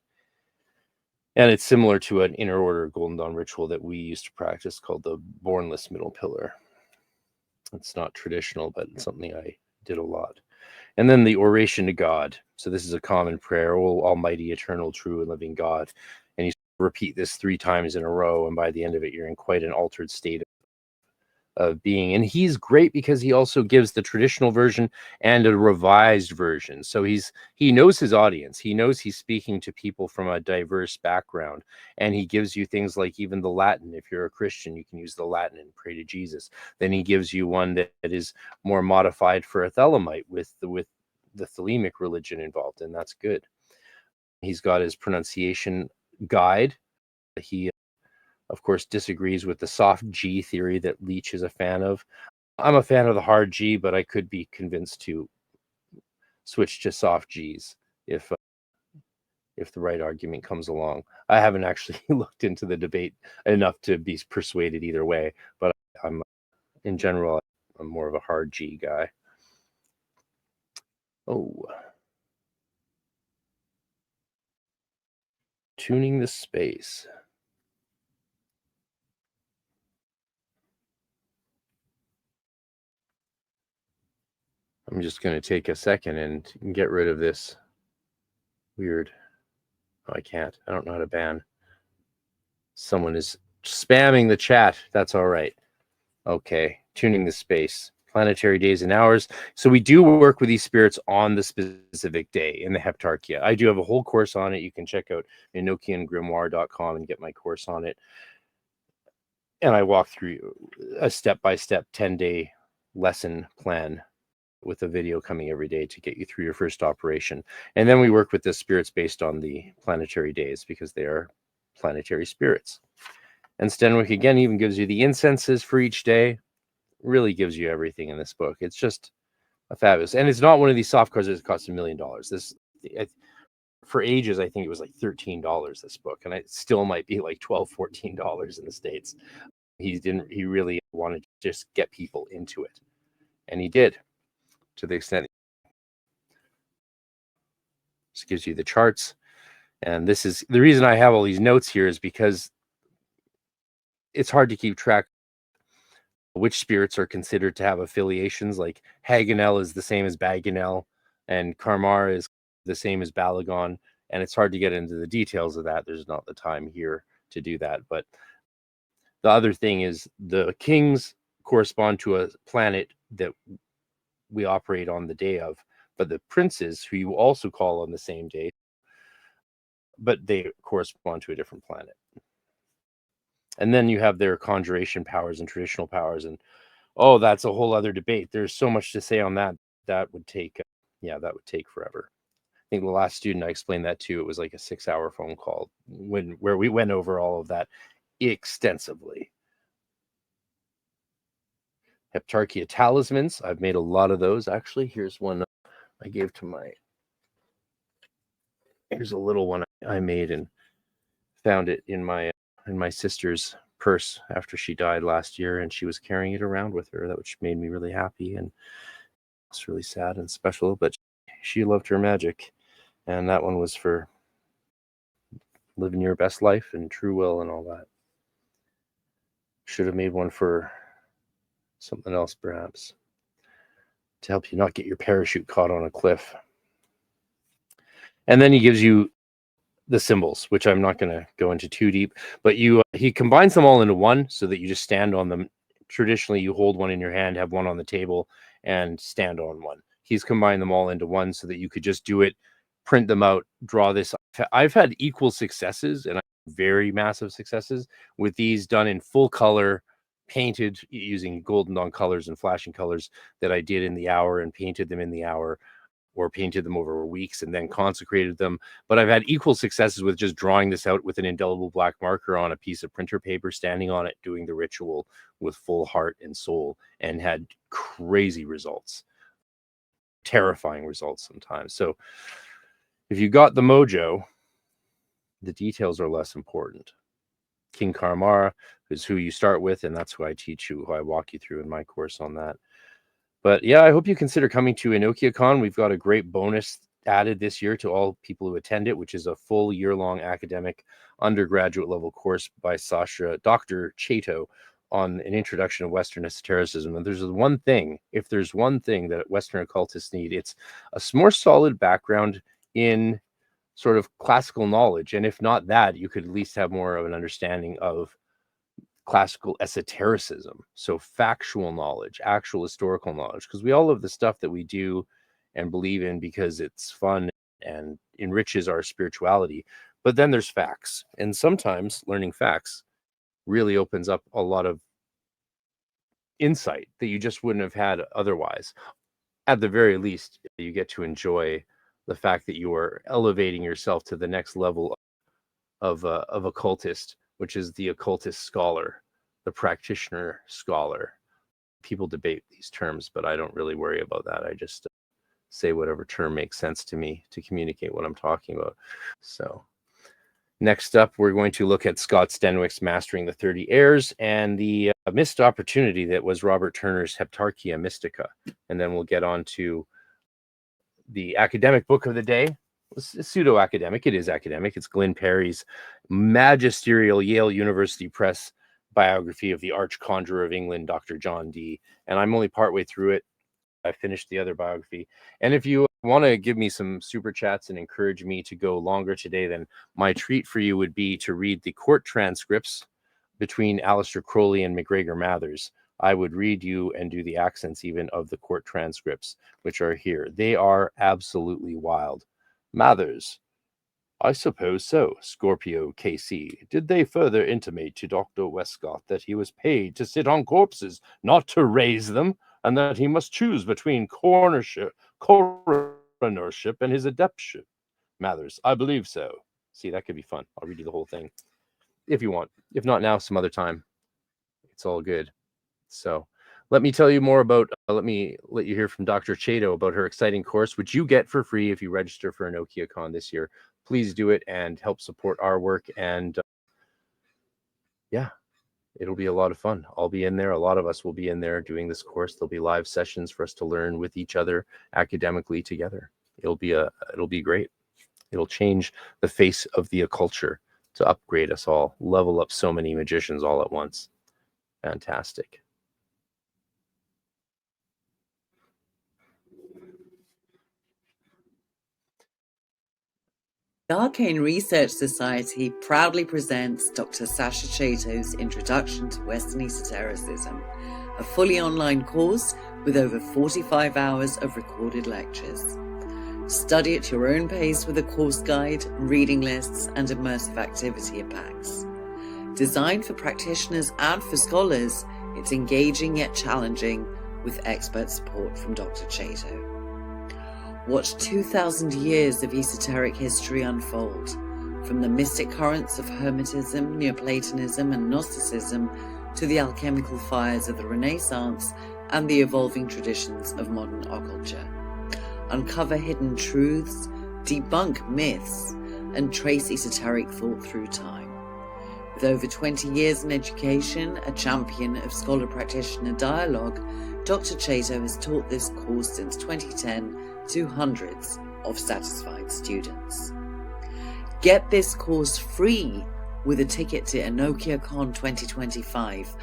And it's similar to an inner order Golden Dawn ritual that we used to practice called the Bornless middle pillar. It's not traditional, but it's something I did a lot. And then the Oration to God. So this is a common prayer, "O Almighty, eternal, true, and living God." And you repeat this 3 times in a row, and by the end of it, you're in quite an altered state of being. And he's great because he also gives the traditional version and a revised version. So he knows his audience. He knows he's speaking to people from a diverse background, and he gives you things like even the Latin. If you're a Christian, you can use the Latin and pray to Jesus. Then he gives you one that is more modified for a Thelemite with the Thelemic religion involved, and that's good. He's got his pronunciation guide. He of course disagrees with the soft G theory that Leach is a fan of. I'm a fan of the hard G, but I could be convinced to switch to soft G's if the right argument comes along. I haven't actually looked into the debate enough to be persuaded either way, but I'm in general, I'm more of a hard G guy. Oh, tuning the space. I'm just going to take a second and get rid of this weird. Oh, I can't. I don't know how to ban. Someone is spamming the chat. That's all right. Okay. Tuning the space. Planetary days and hours. So we do work with these spirits on the specific day in the Heptarchia. I do have a whole course on it. You can check out enochiangrimoire.com and get my course on it. And I walk through a step-by-step 10-day lesson plan with a video coming every day to get you through your first operation. And then we work with the spirits based on the planetary days because they are planetary spirits. And Stenwick again even gives you the incenses for each day. Really gives you everything in this book. It's just a fabulous, and it's not one of these soft covers that costs $1 million. This, for ages, I think it was like $13. This book, and it still might be like $12, $14 in the States. He really wanted to just get people into it, and he did, to the extent. This gives you the charts, and this is the reason I have all these notes here, is because it's hard to keep track which spirits are considered to have affiliations. Like Haganel is the same as Baganel, and Karmar is the same as Balagon, and it's hard to get into the details of that. There's not the time here to do that. But the other thing is the kings correspond to a planet that we operate on the day of, but the princes, who you also call on the same day, but they correspond to a different planet. And then you have their conjuration powers and traditional powers, and that's a whole other debate. There's so much to say on that. That would take, that would take forever. I think the last student I explained that to, it was like a 6-hour phone call where we went over all of that extensively. Heptarchia talismans. I've made a lot of those, actually. Here's one I gave to here's a little one I made and found it in my sister's purse after she died last year, and she was carrying it around with her, which made me really happy, and it's really sad and special, but she loved her magic, and that one was for living your best life and true will and all that. Should have made one for something else, perhaps, to help you not get your parachute caught on a cliff. And then he gives you the symbols, which I'm not going to go into too deep, but he combines them all into one so that you just stand on them. Traditionally, you hold one in your hand, have one on the table, and stand on one. He's combined them all into one so that you could just do it, print them out, draw this. I've had equal successes and very massive successes with these done in full color, painted using golden dawn colors and flashing colors that I did in the hour and painted them in the hour, or painted them over weeks and then consecrated them. But I've had equal successes with just drawing this out with an indelible black marker on a piece of printer paper, standing on it, doing the ritual with full heart and soul, and had crazy results, terrifying results sometimes. So if you got the mojo, the details are less important. King Karmara is who you start with, and that's who I teach you, who I walk you through in my course on that. But yeah, I hope you consider coming to Enochian. We've got a great bonus added this year to all people who attend it, which is a full year-long academic undergraduate level course by Dr. Chato, on an introduction of Western esotericism. And there's one thing, if there's one thing that Western occultists need, it's a more solid background in sort of classical knowledge. And if not that, you could at least have more of an understanding of classical esotericism, so factual knowledge, actual historical knowledge, because we all love the stuff that we do and believe in because it's fun and enriches our spirituality. But then there's facts, and sometimes learning facts really opens up a lot of insight that you just wouldn't have had otherwise. At the very least, you get to enjoy the fact that you are elevating yourself to the next level of occultist, which is the occultist scholar, the practitioner scholar. People debate these terms, but I don't really worry about that. I just say whatever term makes sense to me to communicate what I'm talking about. So next up, we're going to look at Scott Stenwick's Mastering the 30 Airs and the missed opportunity that was Robert Turner's Heptarchia Mystica. And then we'll get on to the academic book of the day. It's pseudo-academic. It is academic. It's Glenn Perry's magisterial Yale University Press biography of the arch-conjurer of England, Dr. John Dee. And I'm only partway through it. I finished the other biography. And if you want to give me some super chats and encourage me to go longer today, then my treat for you would be to read the court transcripts between Aleister Crowley and MacGregor Mathers. I would read you and do the accents even of the court transcripts, which are here. They are absolutely wild. Mathers: I suppose so. Scorpio KC: did they further intimate to Dr. Westcott that he was paid to sit on corpses, not to raise them? and that he must choose between coronership and his adeptship. Mathers, I believe so. See, that could be fun. I'll read you the whole thing if you want. If not now, some other time. It's all good. So let me tell you more about, let you hear from Dr. Chato about her exciting course, which you get for free if you register for Enochian this year. Please do it and help support our work. And yeah, it'll be a lot of fun. I'll be in there. A lot of us will be in there doing this course. There'll be live sessions for us to learn with each other academically together. It'll be great. It'll change the face of the occulture to upgrade us all, level up so many magicians all at once. Fantastic. The Arcane Research Society proudly presents Dr. Sasha Chato's Introduction to Western Esotericism, a fully online course with over 45 hours of recorded lectures. Study at your own pace with a course guide, reading lists, and immersive activity packs. Designed for practitioners and for scholars, it's engaging yet challenging with expert support from Dr. Chato. Watch 2,000 years of esoteric history unfold, from the mystic currents of Hermetism, Neoplatonism, and Gnosticism to the alchemical fires of the Renaissance and the evolving traditions of modern occulture. Uncover hidden truths, debunk myths, and trace esoteric thought through time. With over 20 years in education, a champion of scholar-practitioner dialogue, Dr. Chato has taught this course since 2010 to hundreds of satisfied students. Get this course free with a ticket to Enochian 2025.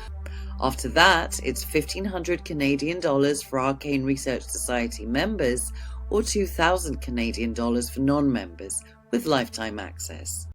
After that, it's $1,500 Canadian for Arcane Research Society members or $2,000 Canadian for non-members with lifetime access.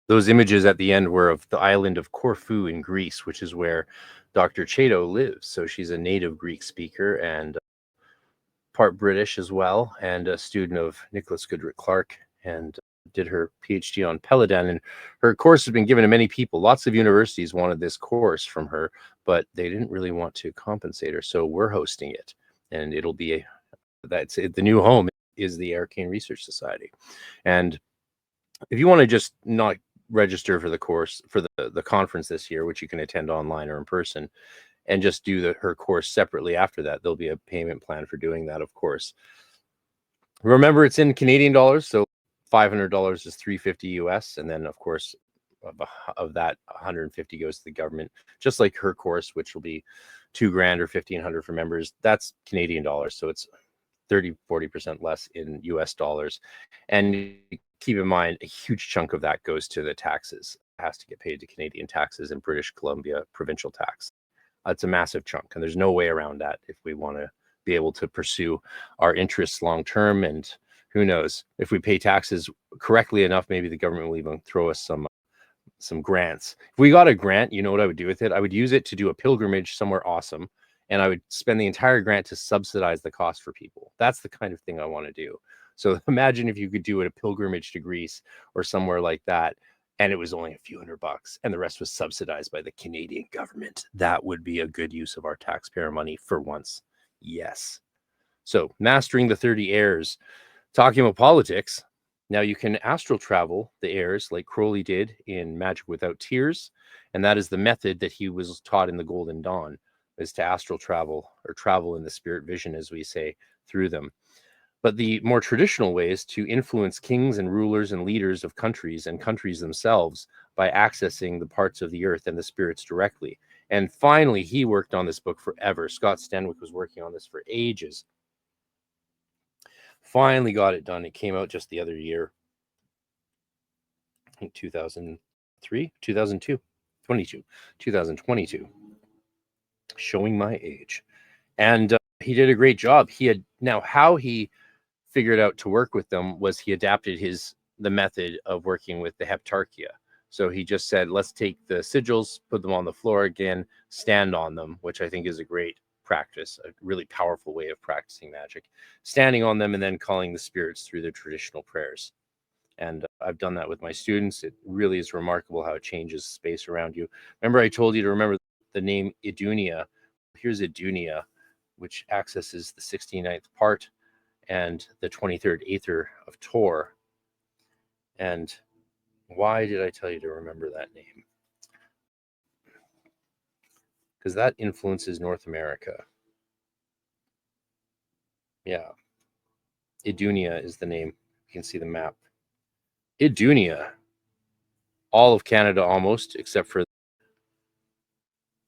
Those images at the end were of the island of Corfu in Greece, which is where Dr. Chato lives. So she's a native Greek speaker and part British as well, and a student of Nicholas Goodrick Clark, and did her PhD on Peladan. And her course has been given to many people. Lots of universities wanted this course from her, but they didn't really want to compensate her. So we're hosting it, and it'll be the new home is the Arcane Research Society. And if you want to just not register for the course for the conference this year, which you can attend online or in person, and just do her course separately after that, there'll be a payment plan for doing that, of course. Remember, it's in Canadian dollars, so $500 is $350 US, and then of course of that 150 goes to the government, just like her course, which will be $2,000 or $1,500 for members. That's Canadian dollars, so it's 30-40% less in US dollars. And keep in mind, a huge chunk of that goes to the taxes. It has to get paid to Canadian taxes and British Columbia provincial tax. It's a massive chunk, and there's no way around that if we want to be able to pursue our interests long term. And who knows, if we pay taxes correctly enough, maybe the government will even throw us some grants. If we got a grant, you know what I would do with it? I would use it to do a pilgrimage somewhere awesome, and I would spend the entire grant to subsidize the cost for people. That's the kind of thing I want to do. So imagine if you could do a pilgrimage to Greece or somewhere like that, and it was only a few $100 and the rest was subsidized by the Canadian government. That would be a good use of our taxpayer money for once. Yes. So mastering the 30 airs, talking about politics. Now you can astral travel the airs like Crowley did in Magic Without Tears. And that is the method that he was taught in the Golden Dawn, is to astral travel, or travel in the spirit vision, as we say, through them. But the more traditional way is to influence kings and rulers and leaders of countries and countries themselves by accessing the parts of the earth and the spirits directly. And finally, he worked on this book forever. Scott Stenwick was working on this for ages. Finally got it done. It came out just the other year. I think 2003, 2002, 2022. Showing my age. And he did a great job. He had, now how he figured out to work with them was he adapted the method of working with the Heptarchia. So he just said, let's take the sigils, put them on the floor again, stand on them, which I think is a great practice, a really powerful way of practicing magic, standing on them and then calling the spirits through their traditional prayers. And I've done that with my students. It really is remarkable how it changes space around you. Remember, I told you to remember the name Idunia. Here's Idunia, which accesses the 69th part and the 23rd Aether of Tor. And why did I tell you to remember that name? Because that influences North America. Yeah. Idunia is the name. You can see the map. Idunia. All of Canada almost, except for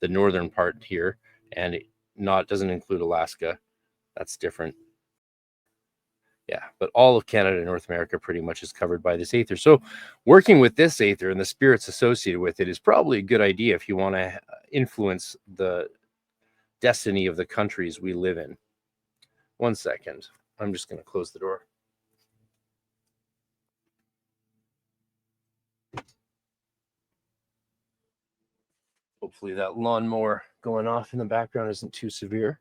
the northern part here. And it doesn't include Alaska. That's different. Yeah, but all of Canada and North America pretty much is covered by this Aether. So working with this Aether and the spirits associated with it is probably a good idea if you want to influence the destiny of the countries we live in. 1 second. I'm just going to close the door. Hopefully that lawnmower going off in the background isn't too severe.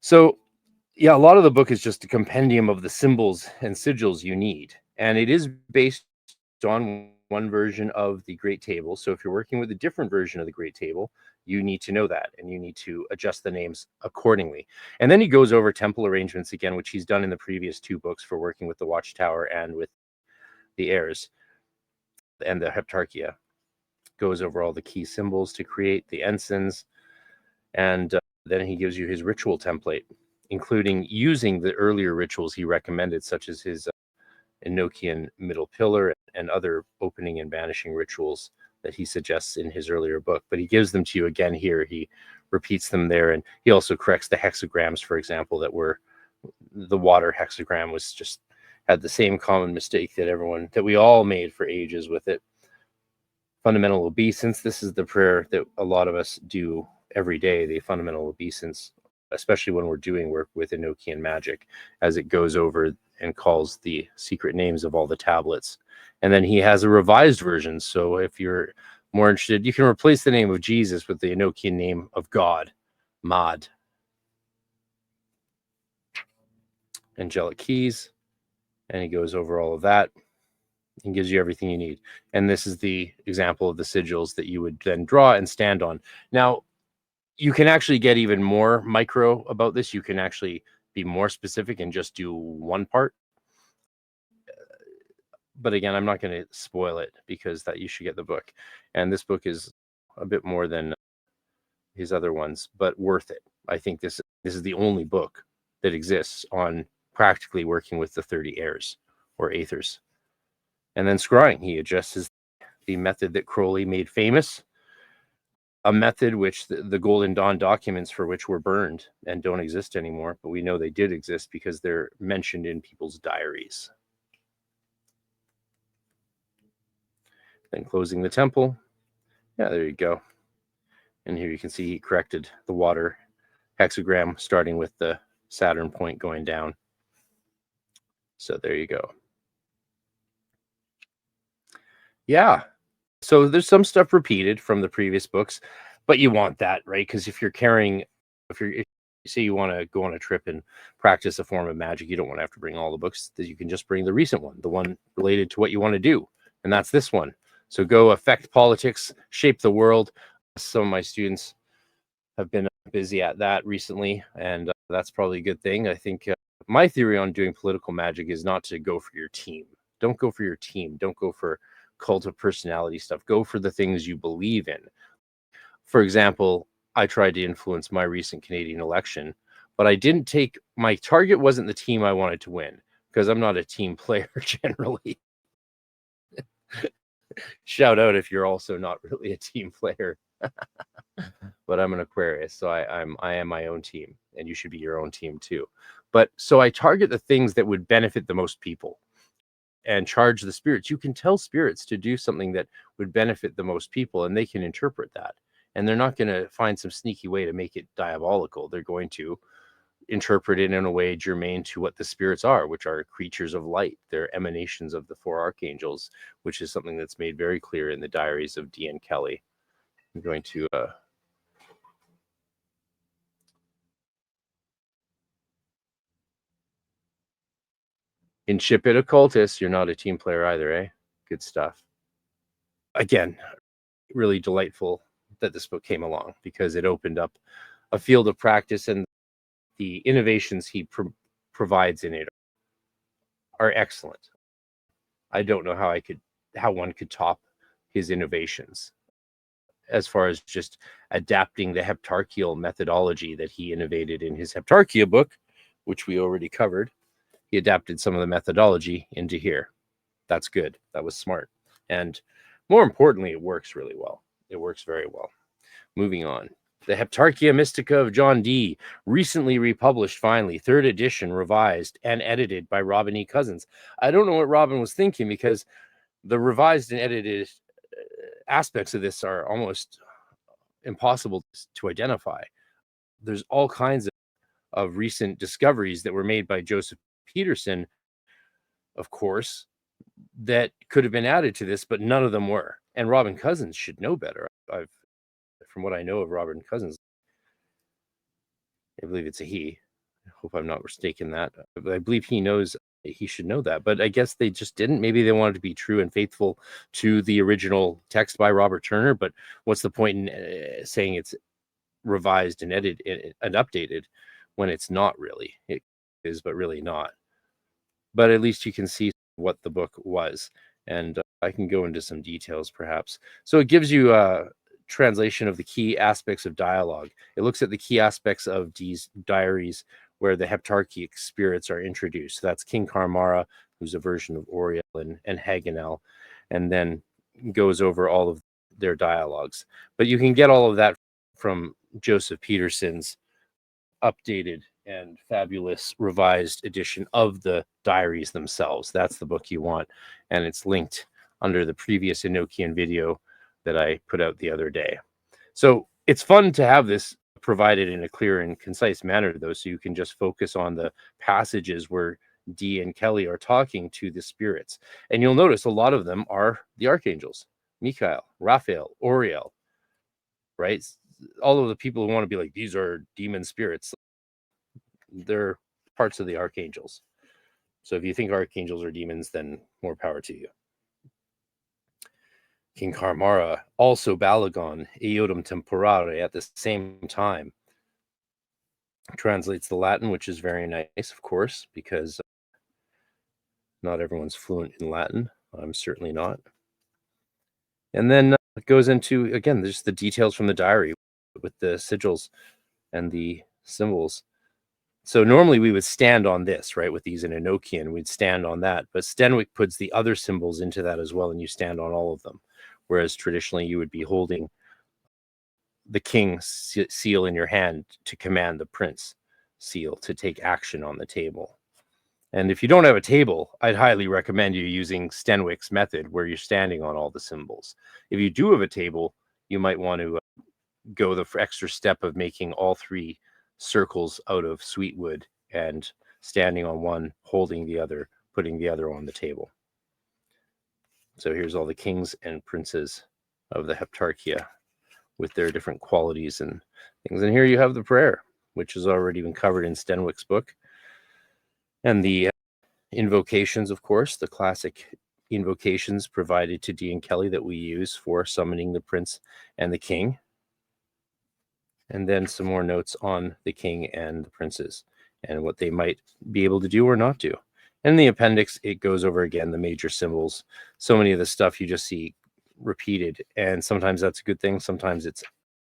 So yeah, a lot of the book is just a compendium of the symbols and sigils you need. And it is based on one version of the Great Table. So if you're working with a different version of the Great Table, you need to know that, and you need to adjust the names accordingly. And then he goes over temple arrangements again, which he's done in the previous 2 books for working with the Watchtower and with the heirs and the Heptarchia. Goes over all the key symbols to create the ensigns. And then he gives you his ritual template, including using the earlier rituals he recommended, such as his Enochian middle pillar and other opening and banishing rituals that he suggests in his earlier book. But he gives them to you again here. He repeats them there, and he also corrects the hexagrams, for example, the water hexagram had the same common mistake that we all made for ages with it. Fundamental obeisance. This is the prayer that a lot of us do every day, the fundamental obeisance, especially when we're doing work with Enochian magic, as it goes over and calls the secret names of all the tablets. And then he has a revised version. So if you're more interested, you can replace the name of Jesus with the Enochian name of God, Mad. Angelic keys. And he goes over all of that and gives you everything you need. And this is the example of the sigils that you would then draw and stand on. Now, you can actually get even more micro about this. You can actually be more specific and just do one part. But again, I'm not going to spoil it because that you should get the book. And this book is a bit more than his other ones, but worth it. I think this is the only book that exists on practically working with the 30 heirs or Aethers. And then scrying, he adjusts the method that Crowley made famous, a method which the Golden Dawn documents for which were burned and don't exist anymore, but we know they did exist because they're mentioned in people's diaries. Then closing the temple. Yeah, there you go. And here you can see he corrected the water hexagram, starting with the Saturn point going down. So there you go. Yeah. So there's some stuff repeated from the previous books, but you want that, right? Because if you say you want to go on a trip and practice a form of magic, you don't want to have to bring all the books. That you can just bring the recent one, the one related to what you want to do. And that's this one. So go affect politics, shape the world. Some of my students have been busy at that recently, and that's probably a good thing. I think my theory on doing political magic is not to go for your team. Don't go for your team. Don't go for cult of personality stuff. Go for the things you believe in. For example, I tried to influence my recent Canadian election, but my target wasn't the team I wanted to win, because I'm not a team player generally. Shout out if you're also not really a team player. But I'm an Aquarius, so I am my own team, and you should be your own team too. But so I target the things that would benefit the most people and charge the spirits. You can tell spirits to do something that would benefit the most people, and they can interpret that. And they're not going to find some sneaky way to make it diabolical. They're going to interpreted in a way germane to what the spirits are, which are creatures of light. They're emanations of the four archangels, which is something that's made very clear in the diaries of D. N. Kelly. I'm going to Incipit Occultist. You're not a team player either, eh? Good stuff. Again, really delightful that this book came along, because it opened up a field of practice, and the innovations he provides in it are excellent. I don't know how one could top his innovations as far as just adapting the heptarchial methodology that he innovated in his Heptarchia book, which we already covered. He adapted some of the methodology into here. That's good. That was smart. And more importantly, it works really well. It works very well. Moving on. The Heptarchia Mystica of John Dee, recently republished, finally, 3rd edition, revised and edited by Robin E. Cousins. I don't know what Robin was thinking, because the revised and edited aspects of this are almost impossible to identify. There's all kinds of recent discoveries that were made by Joseph Peterson, of course, that could have been added to this, but none of them were. And Robin Cousins should know better. From what I know of Robin Cousins, I believe it's a he. I hope I'm not mistaken that. I believe he knows, he should know that. But I guess they just didn't. Maybe they wanted to be true and faithful to the original text by Robert Turner. But what's the point in saying it's revised and edited and updated when it's not really? It is, but really not. But at least you can see what the book was. And I can go into some details perhaps. So it gives you translation of the key aspects of dialogue. It looks at the key aspects of these diaries where the heptarchic spirits are introduced. So that's King Karmara, who's a version of Oriel and Haganel, and then goes over all of their dialogues. But you can get all of that from Joseph Peterson's updated and fabulous revised edition of the diaries themselves. That's the book you want, and it's linked under the previous Enochian video that I put out the other day. So it's fun to have this provided in a clear and concise manner, though, so you can just focus on the passages where Dee and Kelly are talking to the spirits. And you'll notice a lot of them are the archangels: Michael, Raphael, Oriel, right? All of the people who want to be like, these are demon spirits, they're parts of the archangels. So if you think archangels are demons, then more power to you. King Karmara, also Balagon, Eodum Temporare, at the same time, translates the Latin, which is very nice, of course, because not everyone's fluent in Latin. I'm certainly not. And then it goes into, again, there's the details from the diary with the sigils and the symbols. So normally we would stand on this, right? With these in Enochian, we'd stand on that. But Stenwick puts the other symbols into that as well, and you stand on all of them. Whereas traditionally you would be holding the king seal in your hand to command the prince seal to take action on the table. And if you don't have a table, I'd highly recommend you using Stenwick's method, where you're standing on all the symbols. If you do have a table, you might want to go the extra step of making all 3 circles out of sweet wood and standing on one, holding the other, putting the other on the table. So here's all the kings and princes of the Heptarchia with their different qualities and things. And here you have the prayer, which has already been covered in Stenwick's book. And the invocations, of course, the classic invocations provided to Dee and Kelly that we use for summoning the prince and the king. And then some more notes on the king and the princes and what they might be able to do or not do. And in the appendix, it goes over again the major symbols. So many of the stuff you just see repeated, and sometimes that's a good thing. Sometimes it's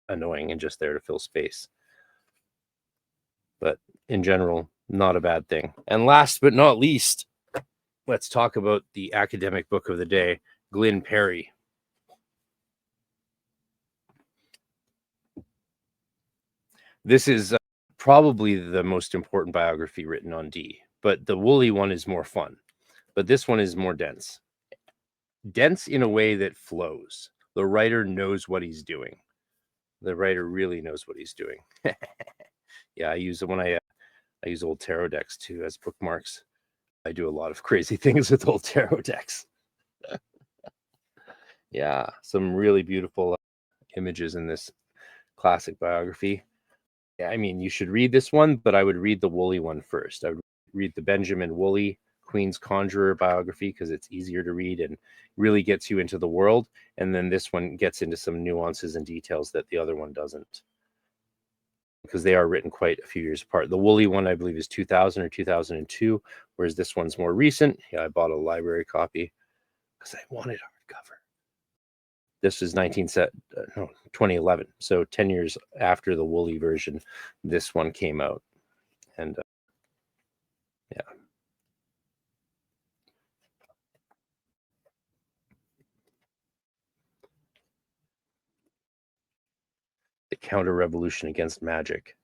annoying and just there to fill space. But in general, not a bad thing. And last but not least, let's talk about the academic book of the day, Glyn Perry. This is probably the most important biography written on Dee, but the Woolley one is more fun. But this one is more dense. Dense in a way that flows. The writer knows what he's doing. The writer really knows what he's doing. Yeah, I use it when I I use old tarot decks too as bookmarks. I do a lot of crazy things with old tarot decks. Yeah, some really beautiful images in this classic biography. Yeah, I mean, you should read this one, but I would read the Woolley one first. I would read the Benjamin Woolley Queen's Conjurer biography because it's easier to read and really gets you into the world. And then this one gets into some nuances and details that the other one doesn't, because they are written quite a few years apart. The Woolley one, I believe, is 2000 or 2002, whereas this one's more recent. Yeah, I bought a library copy because I wanted hardcover. This is 2011, so 10 years after the Woolley version, this one came out. And yeah. The counter-revolution against magic.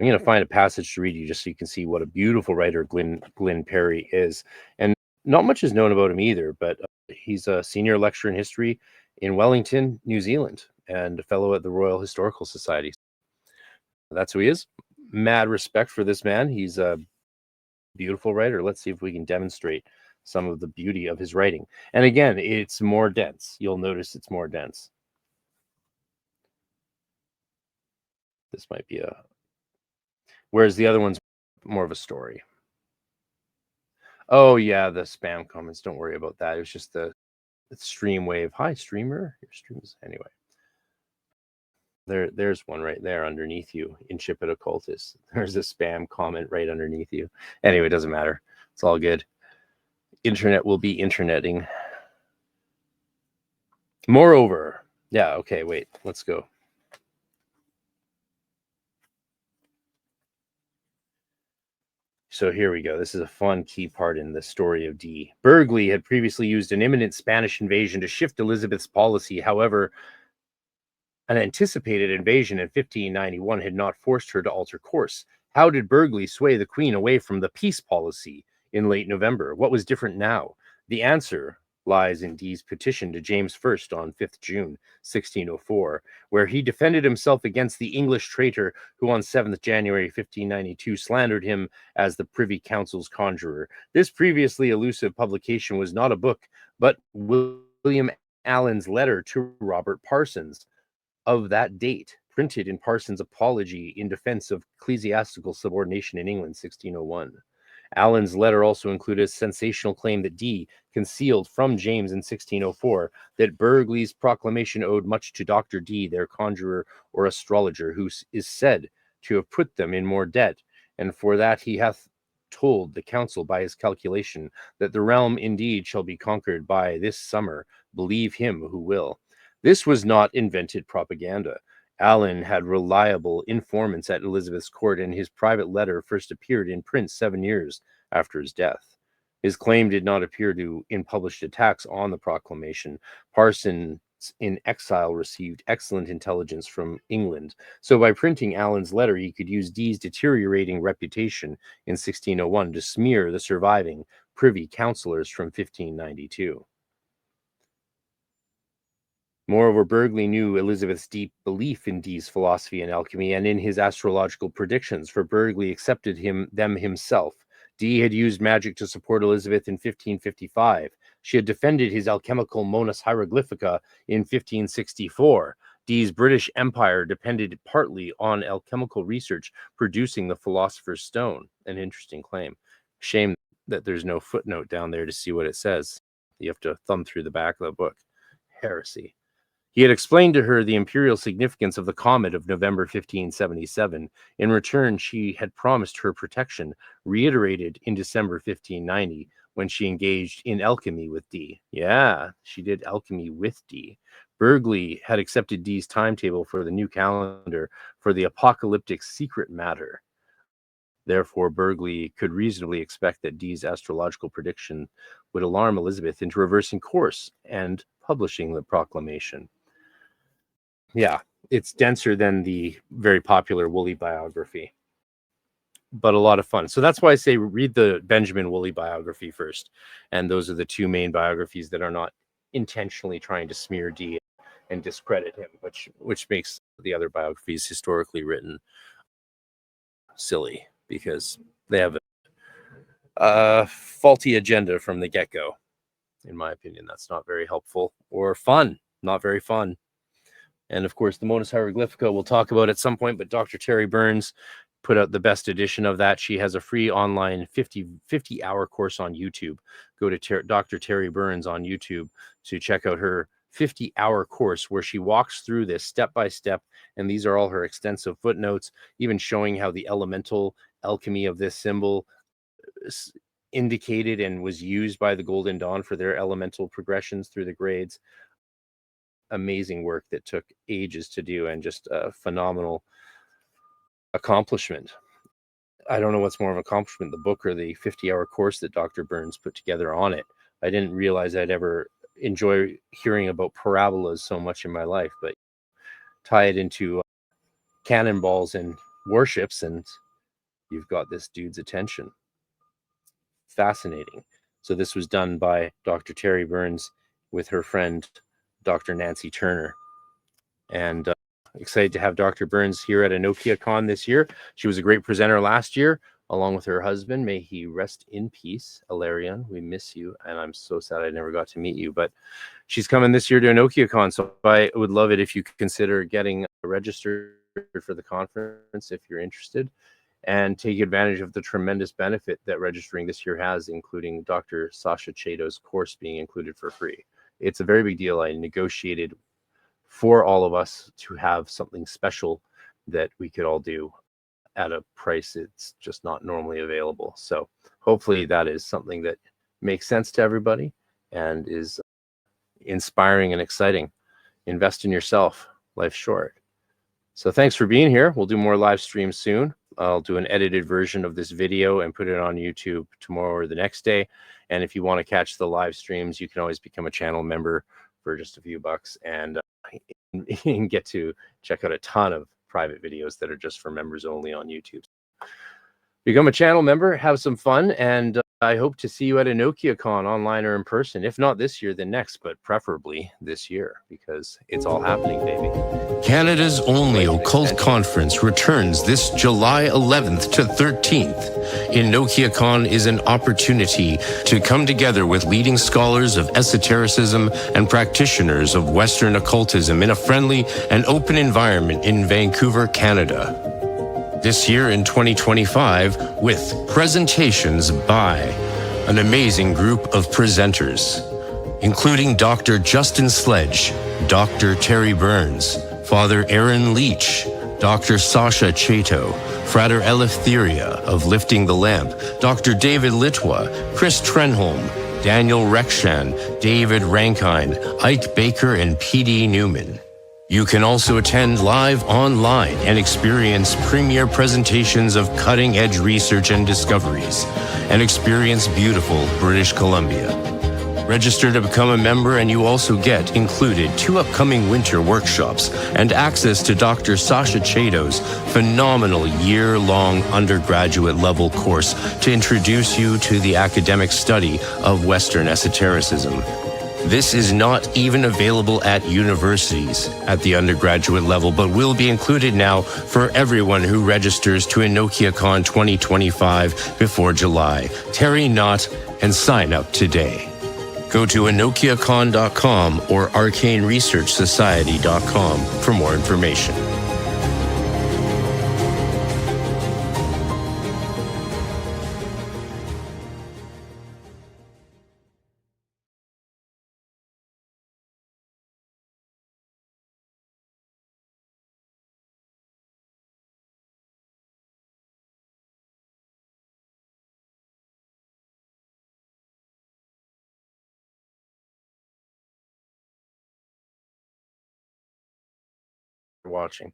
I'm going to find a passage to read you just so you can see what a beautiful writer Glyn Perry is. And not much is known about him either, but he's a senior lecturer in history in Wellington, New Zealand, and a fellow at the Royal Historical Society. That's who he is. Mad respect for this man. He's a beautiful writer. Let's see if we can demonstrate some of the beauty of his writing. And again, it's more dense. You'll notice it's more dense. This might be a... Whereas the other one's more of a story. Oh, yeah, the spam comments. Don't worry about that. It was just the stream wave. Hi, streamer. Your streams. Anyway. There's one right there underneath you. Incipit Occultist. There's a spam comment right underneath you. Anyway, it doesn't matter. It's all good. Internet will be interneting. Moreover. Yeah, okay, wait. Let's go. So here we go. This is a fun key part in the story of Dee. Burghley had previously used an imminent Spanish invasion to shift Elizabeth's policy. However, an anticipated invasion in 1591 had not forced her to alter course. How did Burghley sway the Queen away from the peace policy in late November? What was different now? The answer lies in Dee's petition to James I on 5th June 1604, where he defended himself against the English traitor who on 7th January 1592 slandered him as the Privy Council's conjurer. This previously elusive publication was not a book, but William Allen's letter to Robert Parsons of that date, printed in Parsons' Apology in Defense of Ecclesiastical Subordination in England, 1601. Allen's letter also included a sensational claim that Dee concealed from James in 1604 that Burghley's proclamation owed much to Dr. Dee, their conjurer or astrologer, who is said to have put them in more debt, and for that he hath told the council by his calculation that the realm indeed shall be conquered by this summer, believe him who will. This was not invented propaganda. Allen had reliable informants at Elizabeth's court, and his private letter first appeared in print 7 years after his death. His claim did not appear in published attacks on the proclamation. Parsons in exile received excellent intelligence from England, so by printing Allen's letter he could use Dee's deteriorating reputation in 1601 to smear the surviving privy councillors from 1592. Moreover, Burghley knew Elizabeth's deep belief in Dee's philosophy and alchemy and in his astrological predictions, for Burghley accepted them himself. Dee had used magic to support Elizabeth in 1555. She had defended his alchemical Monus Hieroglyphica in 1564. Dee's British Empire depended partly on alchemical research producing the Philosopher's Stone. An interesting claim. Shame that there's no footnote down there to see what it says. You have to thumb through the back of the book. Heresy. He had explained to her the imperial significance of the comet of November 1577. In return, she had promised her protection, reiterated in December 1590, when she engaged in alchemy with Dee. Yeah, she did alchemy with Dee. Burghley had accepted Dee's timetable for the new calendar for the apocalyptic secret matter. Therefore, Burghley could reasonably expect that Dee's astrological prediction would alarm Elizabeth into reversing course and publishing the proclamation. Yeah, it's denser than the very popular Woolley biography, but a lot of fun. So that's why I say read the Benjamin Woolley biography first. And those are the two main biographies that are not intentionally trying to smear Dee and discredit him, which makes the other biographies historically written silly. because they have a faulty agenda from the get-go. In my opinion, that's not very helpful or fun. Not very fun. And of course, the Modus Hieroglyphica we'll talk about at some point, but Dr. Terry Burns put out the best edition of that. She has a free online 50-hour course on YouTube. Go to Dr. Terry Burns on YouTube to check out her 50-hour course where she walks through this step by step. And these are all her extensive footnotes, even showing how the elemental alchemy of this symbol indicated and was used by the Golden Dawn for their elemental progressions through the grades. Amazing work that took ages to do and just a phenomenal accomplishment. I don't know what's more of an accomplishment, the book or the 50-hour course that Dr. Burns put together on it. I didn't realize I'd ever enjoy hearing about parabolas so much in my life, but tie it into cannonballs and warships and you've got this dude's attention. Fascinating. So this was done by Dr. Terry Burns with her friend Dr. Nancy Turner, and excited to have Dr. Burns here at EnochiaCon this year. She was a great presenter last year, along with her husband. May he rest in peace, Ilarion. We miss you, and I'm so sad I never got to meet you. But she's coming this year to EnochiaCon, so I would love it if you could consider getting registered for the conference if you're interested, and take advantage of the tremendous benefit that registering this year has, including Dr. Sasha Chato's course being included for free. It's a very big deal. I negotiated for all of us to have something special that we could all do at a price it's just not normally available. So hopefully that is something that makes sense to everybody and is inspiring and exciting. Invest in yourself. Life's short. So thanks for being here. We'll do more live streams soon. I'll do an edited version of this video and put it on YouTube tomorrow or the next day. And if you want to catch the live streams, you can always become a channel member for just a few bucks and get to check out a ton of private videos that are just for members only on YouTube. Become a channel member, have some fun, and I hope to see you at EnochiaCon online or in person. If not this year, then next, but preferably this year because it's all happening, baby. Canada's only occult conference returns this July 11th to 13th. EnochiaCon is an opportunity to come together with leading scholars of esotericism and practitioners of Western occultism in a friendly and open environment in Vancouver, Canada. This year in 2025 with presentations by an amazing group of presenters, including Dr. Justin Sledge, Dr. Terry Burns, Father Aaron Leach, Dr. Sasha Chato, Frater Eleftheria of Lifting the Lamp, Dr. David Litwa, Chris Trenholm, Daniel Rekshan, David Rankine, Ike Baker, and P.D. Newman. You can also attend live online and experience premier presentations of cutting-edge research and discoveries, and experience beautiful British Columbia. Register to become a member and you also get included 2 upcoming winter workshops and access to Dr. Sasha Chato's phenomenal year-long undergraduate level course to introduce you to the academic study of Western esotericism. This is not even available at universities at the undergraduate level, but will be included now for everyone who registers to EnochiaCon 2025 before July. Tarry not and sign up today. Go to EnochiaCon.com or ArcaneResearchSociety.com for more information. Watching.